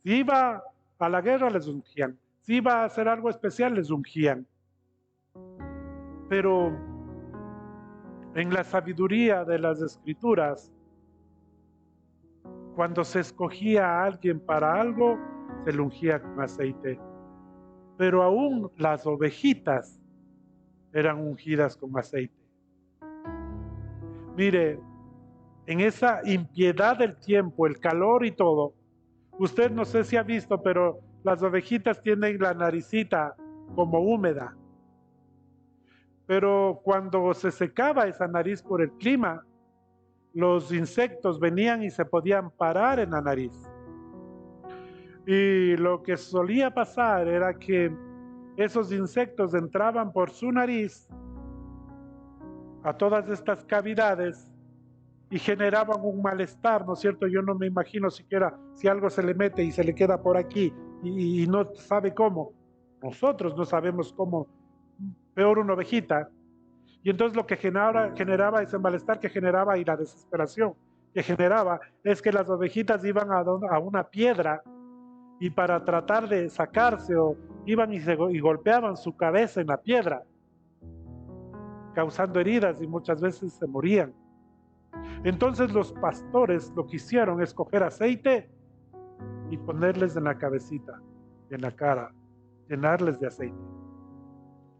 Si iba a la guerra, les ungían. Si iba a hacer algo especial, les ungían. Pero en la sabiduría de las Escrituras, cuando se escogía a alguien para algo, se le ungía con aceite. Pero aún las ovejitas eran ungidas con aceite. Mire, en esa impiedad del tiempo, el calor y todo, usted no sé si ha visto, pero las ovejitas tienen la naricita como húmeda. Pero cuando se secaba esa nariz por el clima, los insectos venían y se podían parar en la nariz. Y lo que solía pasar era que esos insectos entraban por su nariz a todas estas cavidades y generaban un malestar, ¿no es cierto? Yo no me imagino siquiera si algo se le mete y se le queda por aquí y no sabe cómo. Nosotros no sabemos cómo, peor una ovejita. Y entonces lo que generaba ese malestar que generaba y la desesperación que generaba es que las ovejitas iban a una piedra y para tratar de sacarse o iban y golpeaban su cabeza en la piedra, causando heridas y muchas veces se morían. Entonces los pastores lo que hicieron es coger aceite y ponerles en la cabecita, en la cara, llenarles de aceite.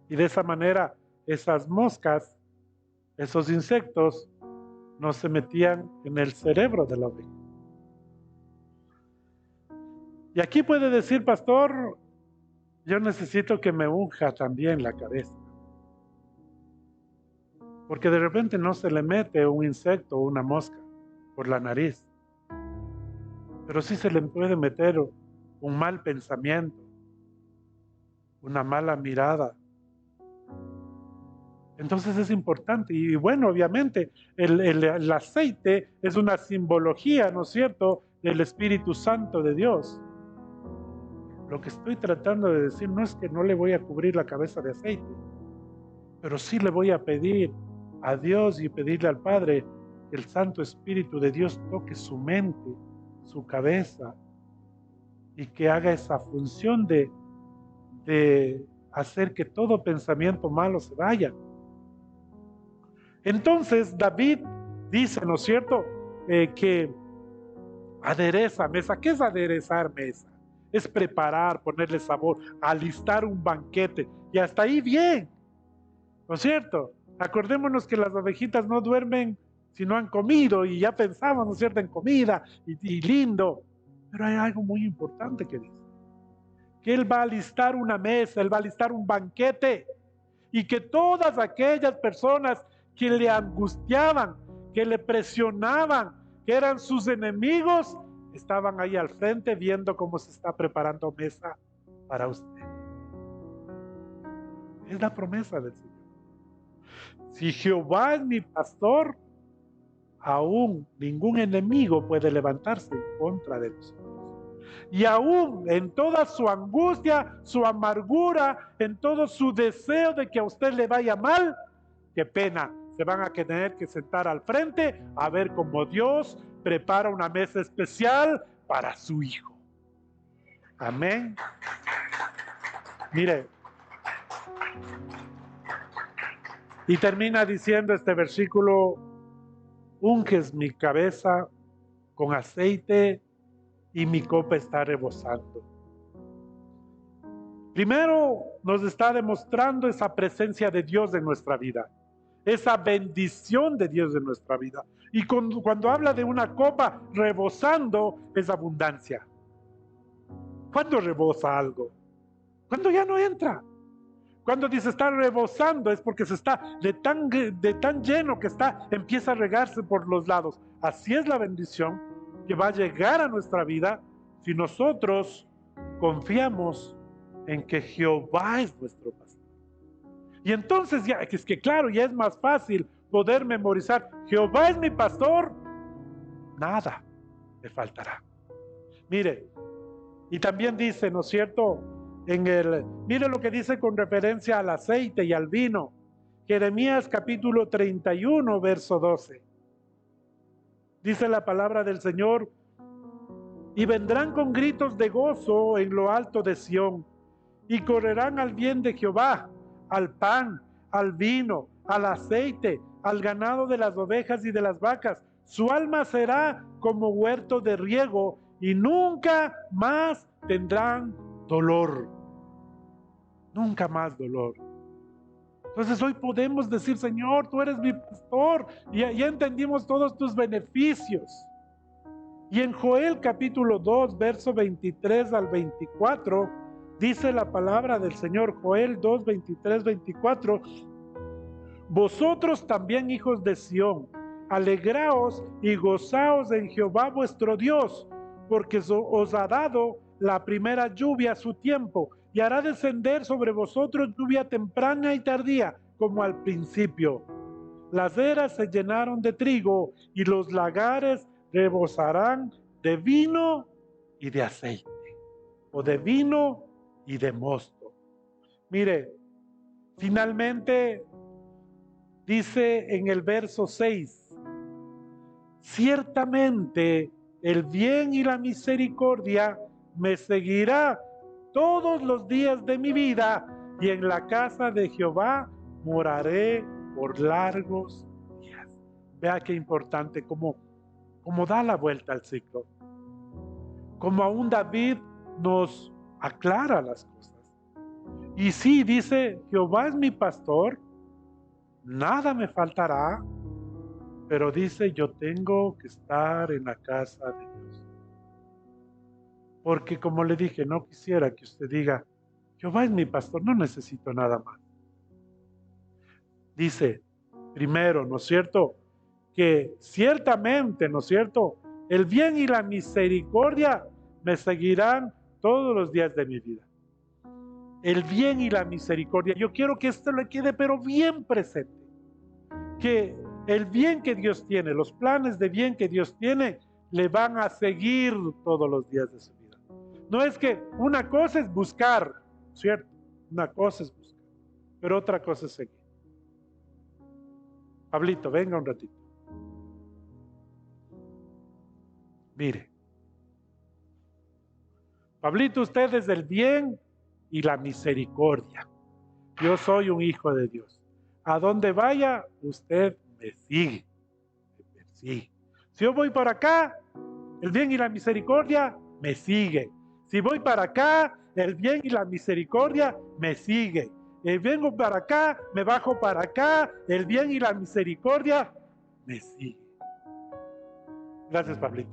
Y de esa manera esas moscas, esos insectos, no se metían en el cerebro de la oveja. Y aquí puede decir, pastor, yo necesito que me unja también la cabeza. Porque de repente no se le mete un insecto o una mosca por la nariz. Pero sí se le puede meter un mal pensamiento, una mala mirada. Entonces es importante. Y bueno, obviamente, el aceite es una simbología, ¿no es cierto?, del Espíritu Santo de Dios. Lo que estoy tratando de decir no es que no le voy a cubrir la cabeza de aceite, pero sí le voy a pedir a Dios y pedirle al Padre que el Santo Espíritu de Dios toque su mente, su cabeza, y que haga esa función de hacer que todo pensamiento malo se vaya. Entonces David dice, ¿no es cierto?, que adereza mesa. ¿Qué es aderezar mesa? Es preparar, ponerle sabor, alistar un banquete. Y hasta ahí bien, ¿no es cierto? Acordémonos que las ovejitas no duermen si no han comido, y ya pensamos, ¿no es cierto?, en comida y lindo. Pero hay algo muy importante que dice, que Él va a alistar una mesa, Él va a alistar un banquete, y que todas aquellas personas que le angustiaban, que le presionaban, que eran sus enemigos, estaban ahí al frente viendo cómo se está preparando mesa para usted. Es la promesa del Señor. Si Jehová es mi pastor, aún ningún enemigo puede levantarse en contra de nosotros. Y aún en toda su angustia, su amargura, en todo su deseo de que a usted le vaya mal, qué pena, se van a tener que sentar al frente a ver cómo Dios prepara una mesa especial para su hijo. Amén. Mire, y termina diciendo este versículo: unges mi cabeza con aceite y mi copa está rebosando. Primero nos está demostrando esa presencia de Dios en nuestra vida, esa bendición de Dios en nuestra vida. Y cuando habla de una copa rebosando, es abundancia. ¿Cuándo rebosa algo? Cuando ya no entra. Cuando dice está rebosando es porque se está de tan lleno que empieza a regarse por los lados. Así es la bendición que va a llegar a nuestra vida si nosotros confiamos en que Jehová es nuestro pastor. Y entonces ya es que claro, ya es más fácil poder memorizar: Jehová es mi pastor, nada me faltará. Mire, y también dice, ¿no es cierto?, mire lo que dice con referencia al aceite y al vino. Jeremías capítulo 31, verso 12. Dice la palabra del Señor: y vendrán con gritos de gozo en lo alto de Sión, y correrán al bien de Jehová, al pan, al vino, al aceite, al ganado de las ovejas y de las vacas. Su alma será como huerto de riego, y nunca más tendrán dolor. Nunca más dolor. Entonces hoy podemos decir, Señor, tú eres mi pastor, y ya entendimos todos tus beneficios. Y en Joel capítulo 2, verso 23 al 24, dice la palabra del Señor, Joel 2, 23, 24, vosotros también, hijos de Sión, alegraos y gozaos en Jehová vuestro Dios, porque os ha dado la primera lluvia a su tiempo, y hará descender sobre vosotros lluvia temprana y tardía, como al principio. Las eras se llenaron de trigo, y los lagares rebosarán de vino y de aceite, o de vino y de mosto. Mire, finalmente dice en el verso 6, ciertamente el bien y la misericordia me seguirá todos los días de mi vida, y en la casa de Jehová moraré por largos días. Vea qué importante, como da la vuelta al ciclo, como aún David nos aclara las cosas. Y sí, dice, Jehová es mi pastor, nada me faltará, pero dice, yo tengo que estar en la casa de Dios. Porque como le dije, no quisiera que usted diga, Jehová es mi pastor, no necesito nada más. Dice, primero, ¿no es cierto?, que ciertamente, ¿no es cierto?, el bien y la misericordia me seguirán todos los días de mi vida. El bien y la misericordia. Yo quiero que esto le quede pero bien presente. Que el bien que Dios tiene, los planes de bien que Dios tiene, le van a seguir todos los días de su vida. No es que una cosa es buscar, ¿cierto? Una cosa es buscar, pero otra cosa es seguir. Pablito, venga un ratito. Mire, Pablito, usted es del bien y la misericordia. Yo soy un hijo de Dios. A donde vaya, usted me sigue, me persigue. Si yo voy para acá, el bien y la misericordia me sigue. Si voy para acá, el bien y la misericordia me sigue. Vengo para acá, me bajo para acá, el bien y la misericordia me sigue. Gracias, Pablito.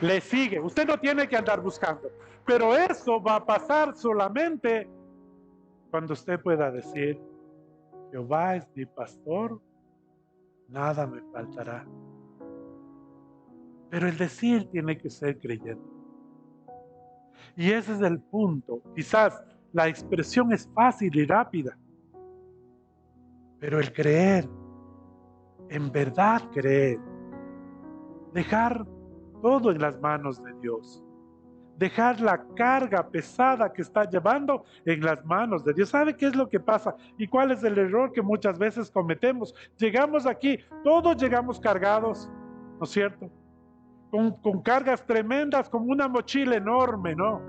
Le sigue. Usted no tiene que andar buscando. Pero eso va a pasar solamente cuando usted pueda decir, Jehová es mi pastor, nada me faltará. Pero el decir tiene que ser creyente. Y ese es el punto. Quizás la expresión es fácil y rápida, pero el creer, en verdad creer, dejar todo en las manos de Dios, dejar la carga pesada que está llevando en las manos de Dios. ¿Sabe qué es lo que pasa? ¿Y cuál es el error que muchas veces cometemos? Llegamos aquí, todos llegamos cargados, ¿no es cierto? Con cargas tremendas, como una mochila enorme, ¿no?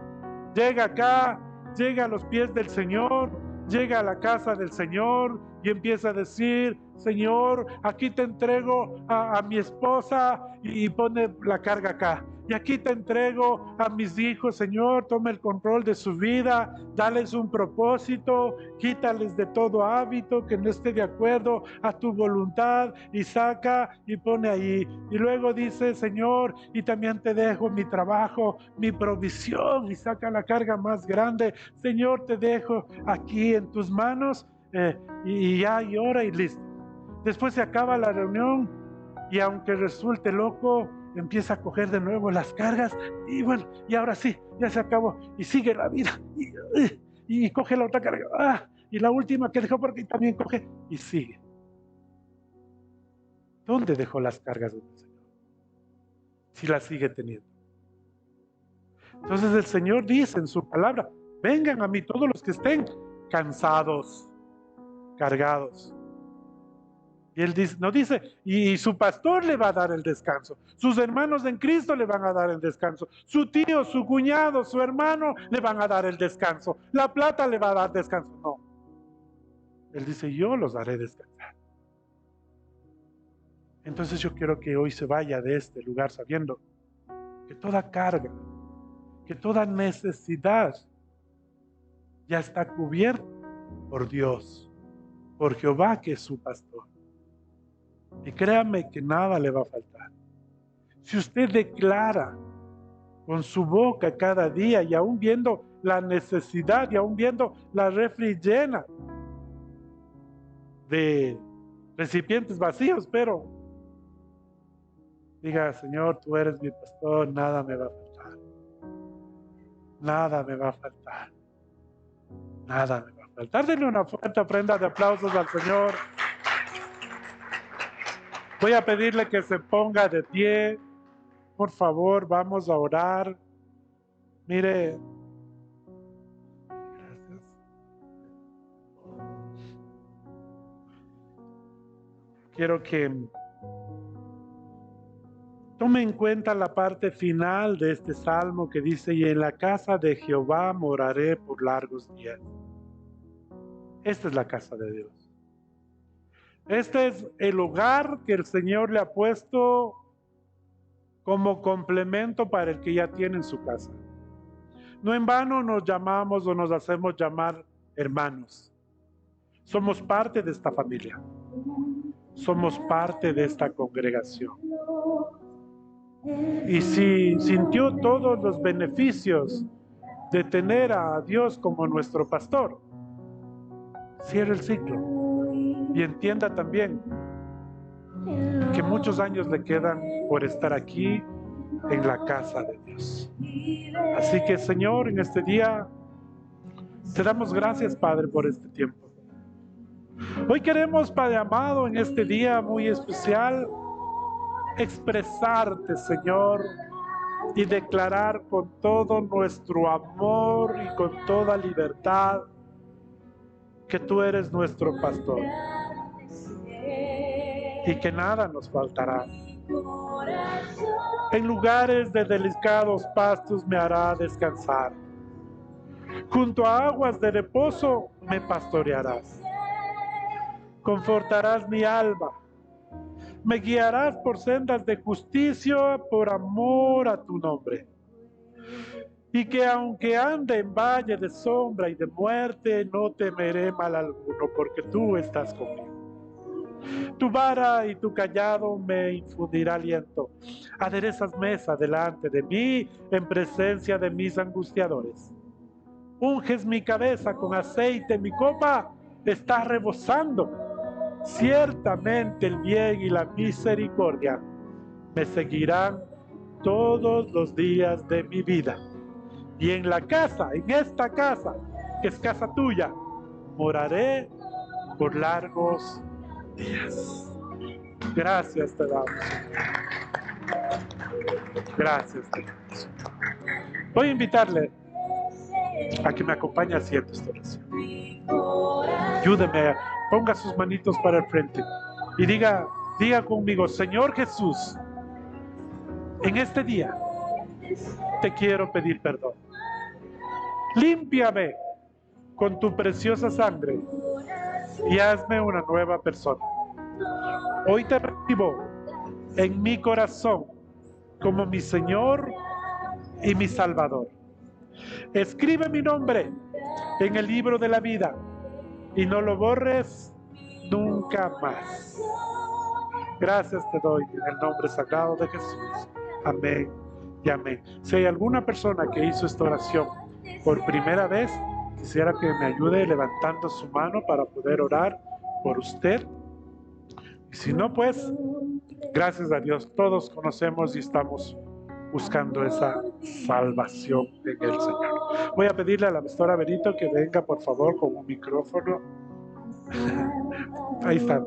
Llega acá, llega a los pies del Señor, llega a la casa del Señor y empieza a decir, Señor, aquí te entrego a mi esposa, y pone la carga acá. Y aquí te entrego a mis hijos, Señor, toma el control de su vida, dales un propósito, quítales de todo hábito que no esté de acuerdo a tu voluntad, y saca y pone ahí. Y luego dice, Señor, y también te dejo mi trabajo, mi provisión, y saca la carga más grande. Señor, te dejo aquí en tus manos, y ya, y ora y listo. Después se acaba la reunión y aunque resulte loco, empieza a coger de nuevo las cargas y bueno, y ahora sí, ya se acabó y sigue la vida y coge la otra carga, y la última que dejó porque también coge y sigue. ¿Dónde dejó las cargas del Señor? Si las sigue teniendo. Entonces el Señor dice en su palabra, vengan a mí todos los que estén cansados, cargados. Y él dice, no dice, y su pastor le va a dar el descanso. Sus hermanos en Cristo le van a dar el descanso. Su tío, su cuñado, su hermano le van a dar el descanso. La plata le va a dar descanso. No. Él dice, yo los haré descansar. Entonces yo quiero que hoy se vaya de este lugar sabiendo que toda carga, que toda necesidad ya está cubierta por Dios, por Jehová que es su pastor. Y créame que nada le va a faltar. Si usted declara con su boca cada día y aún viendo la necesidad y aún viendo la refri llena de recipientes vacíos, pero diga, Señor, tú eres mi pastor, nada me va a faltar. Nada me va a faltar. Nada me va a faltar. Denle una fuerte ofrenda de aplausos al Señor. Voy a pedirle que se ponga de pie. Por favor, vamos a orar. Mire. Gracias. Quiero que tome en cuenta la parte final de este salmo que dice, y en la casa de Jehová moraré por largos días. Esta es la casa de Dios. Este es el hogar que el Señor le ha puesto como complemento para el que ya tiene en su casa. No en vano nos llamamos o nos hacemos llamar hermanos. Somos parte de esta familia. Somos parte de esta congregación. Y si sintió todos los beneficios de tener a Dios como nuestro pastor, cierre el ciclo y entienda también que muchos años le quedan por estar aquí en la casa de Dios. Así que, Señor, en este día te damos gracias, Padre, por este tiempo. Hoy queremos, Padre amado, en este día muy especial, expresarte, Señor, y declarar con todo nuestro amor y con toda libertad que tú eres nuestro pastor y que nada nos faltará. En lugares de delicados pastos me hará descansar. Junto a aguas de reposo me pastorearás. Confortarás mi alma. Me guiarás por sendas de justicia por amor a tu nombre. Y que aunque ande en valle de sombra y de muerte, no temeré mal alguno, porque tú estás conmigo. Tu vara y tu callado me infundirá aliento. Aderezas mesa delante de mí en presencia de mis angustiadores. Unges mi cabeza con aceite, mi copa está rebosando. Ciertamente el bien y la misericordia me seguirán todos los días de mi vida. Y en la casa, en esta casa, que es casa tuya, moraré por largos días. Gracias te damos. Gracias te damos. Voy a invitarle a que me acompañe haciendo esta oración. Ayúdeme, ponga sus manitos para el frente y diga conmigo, Señor Jesús, en este día te quiero pedir perdón. Límpiame con tu preciosa sangre y hazme una nueva persona. Hoy te recibo en mi corazón como mi Señor y mi Salvador. Escribe mi nombre en el libro de la vida y no lo borres nunca más. Gracias te doy en el nombre sagrado de Jesús. Amén y amén. Si hay alguna persona que hizo esta oración por primera vez, quisiera que me ayude levantando su mano para poder orar por usted. Y si no, pues, gracias a Dios, todos conocemos y estamos buscando esa salvación en el Señor. Voy a pedirle a la pastora Benito que venga, por favor, con un micrófono. Ahí está.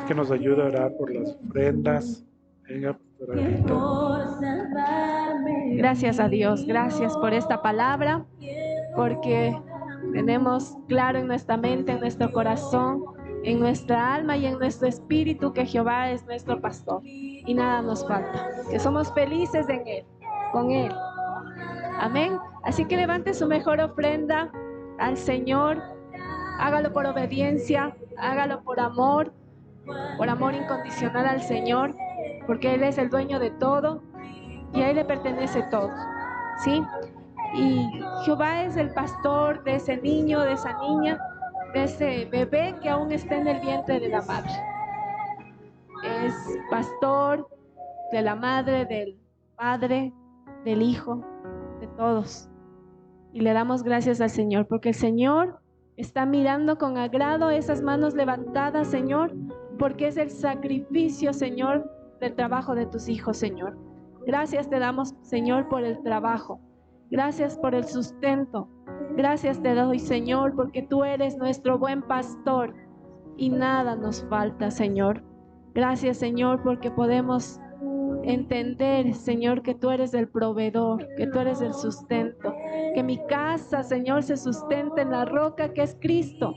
Que nos ayude a orar por las ofrendas. Venga, pastora Benito. Gracias a Dios, gracias por esta palabra, porque Tenemos claro en nuestra mente, en nuestro corazón, en nuestra alma y en nuestro espíritu que Jehová es nuestro pastor y nada nos falta, que somos felices en Él, con Él. Amén. Así que levante su mejor ofrenda al Señor. Hágalo por obediencia, hágalo por amor incondicional al Señor, porque Él es el dueño de todo y a Él le pertenece todo, ¿sí? Y Jehová es el pastor de ese niño, de esa niña, de ese bebé que aún está en el vientre de la madre. Es pastor de la madre, del padre, del hijo, de todos. Y le damos gracias al Señor, porque el Señor está mirando con agrado esas manos levantadas, Señor, porque es el sacrificio, Señor, del trabajo de tus hijos, Señor. Gracias te damos, Señor, por el trabajo. Gracias por el sustento. Gracias te doy, Señor, porque tú eres nuestro buen pastor y nada nos falta, Señor. Gracias, Señor, porque podemos entender, Señor, que tú eres el proveedor, que tú eres el sustento, que mi casa, Señor, se sustenta en la roca que es Cristo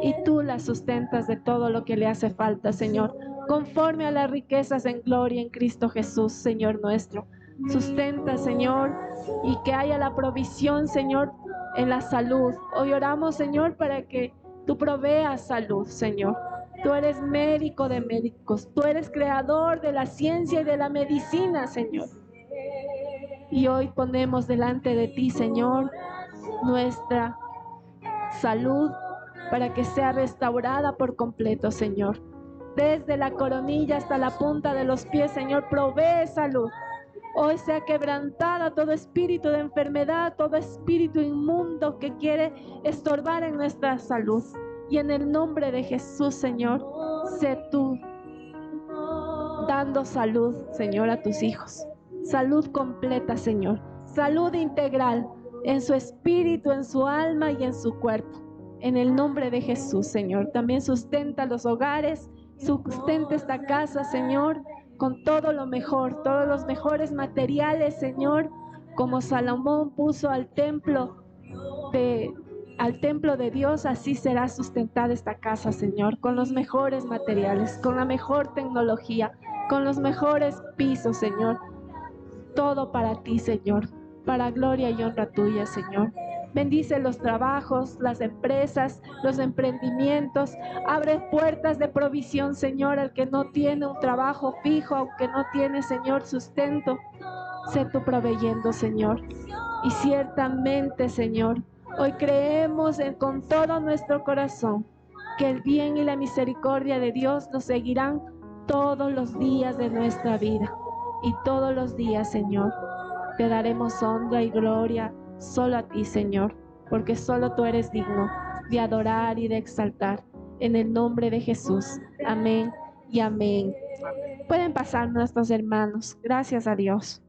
y tú la sustentas de todo lo que le hace falta, Señor, conforme a las riquezas en gloria en Cristo Jesús, Señor nuestro. Sustenta, Señor, y que haya la provisión, Señor, en la salud. Hoy oramos, Señor, para que tú proveas salud, Señor. Tú eres médico de médicos, tú eres creador de la ciencia y de la medicina, Señor. Y hoy ponemos delante de ti, Señor, nuestra salud para que sea restaurada por completo, Señor. Desde la coronilla hasta la punta de los pies, Señor, provee salud. Hoy sea quebrantada todo espíritu de enfermedad, todo espíritu inmundo que quiere estorbar en nuestra salud. Y en el nombre de Jesús, Señor, sé tú dando salud, Señor, a tus hijos. Salud completa, Señor. Salud integral en su espíritu, en su alma y en su cuerpo. En el nombre de Jesús, Señor. También sustenta los hogares, sustenta esta casa, Señor, con todo lo mejor, todos los mejores materiales, Señor, como Salomón puso al templo de Dios, así será sustentada esta casa, Señor, con los mejores materiales, con la mejor tecnología, con los mejores pisos, Señor. Todo para ti, Señor, para gloria y honra tuya, Señor. Bendice los trabajos, las empresas, los emprendimientos. Abre puertas de provisión, Señor, al que no tiene un trabajo fijo, aunque no tiene, Señor, sustento. Sé tú proveyendo, Señor. Y ciertamente, Señor, hoy creemos con todo nuestro corazón que el bien y la misericordia de Dios nos seguirán todos los días de nuestra vida. Y todos los días, Señor, te daremos honra y gloria solo a ti, Señor, porque solo tú eres digno de adorar y de exaltar. En el nombre de Jesús. Amén y amén. Pueden pasar nuestros hermanos. Gracias a Dios.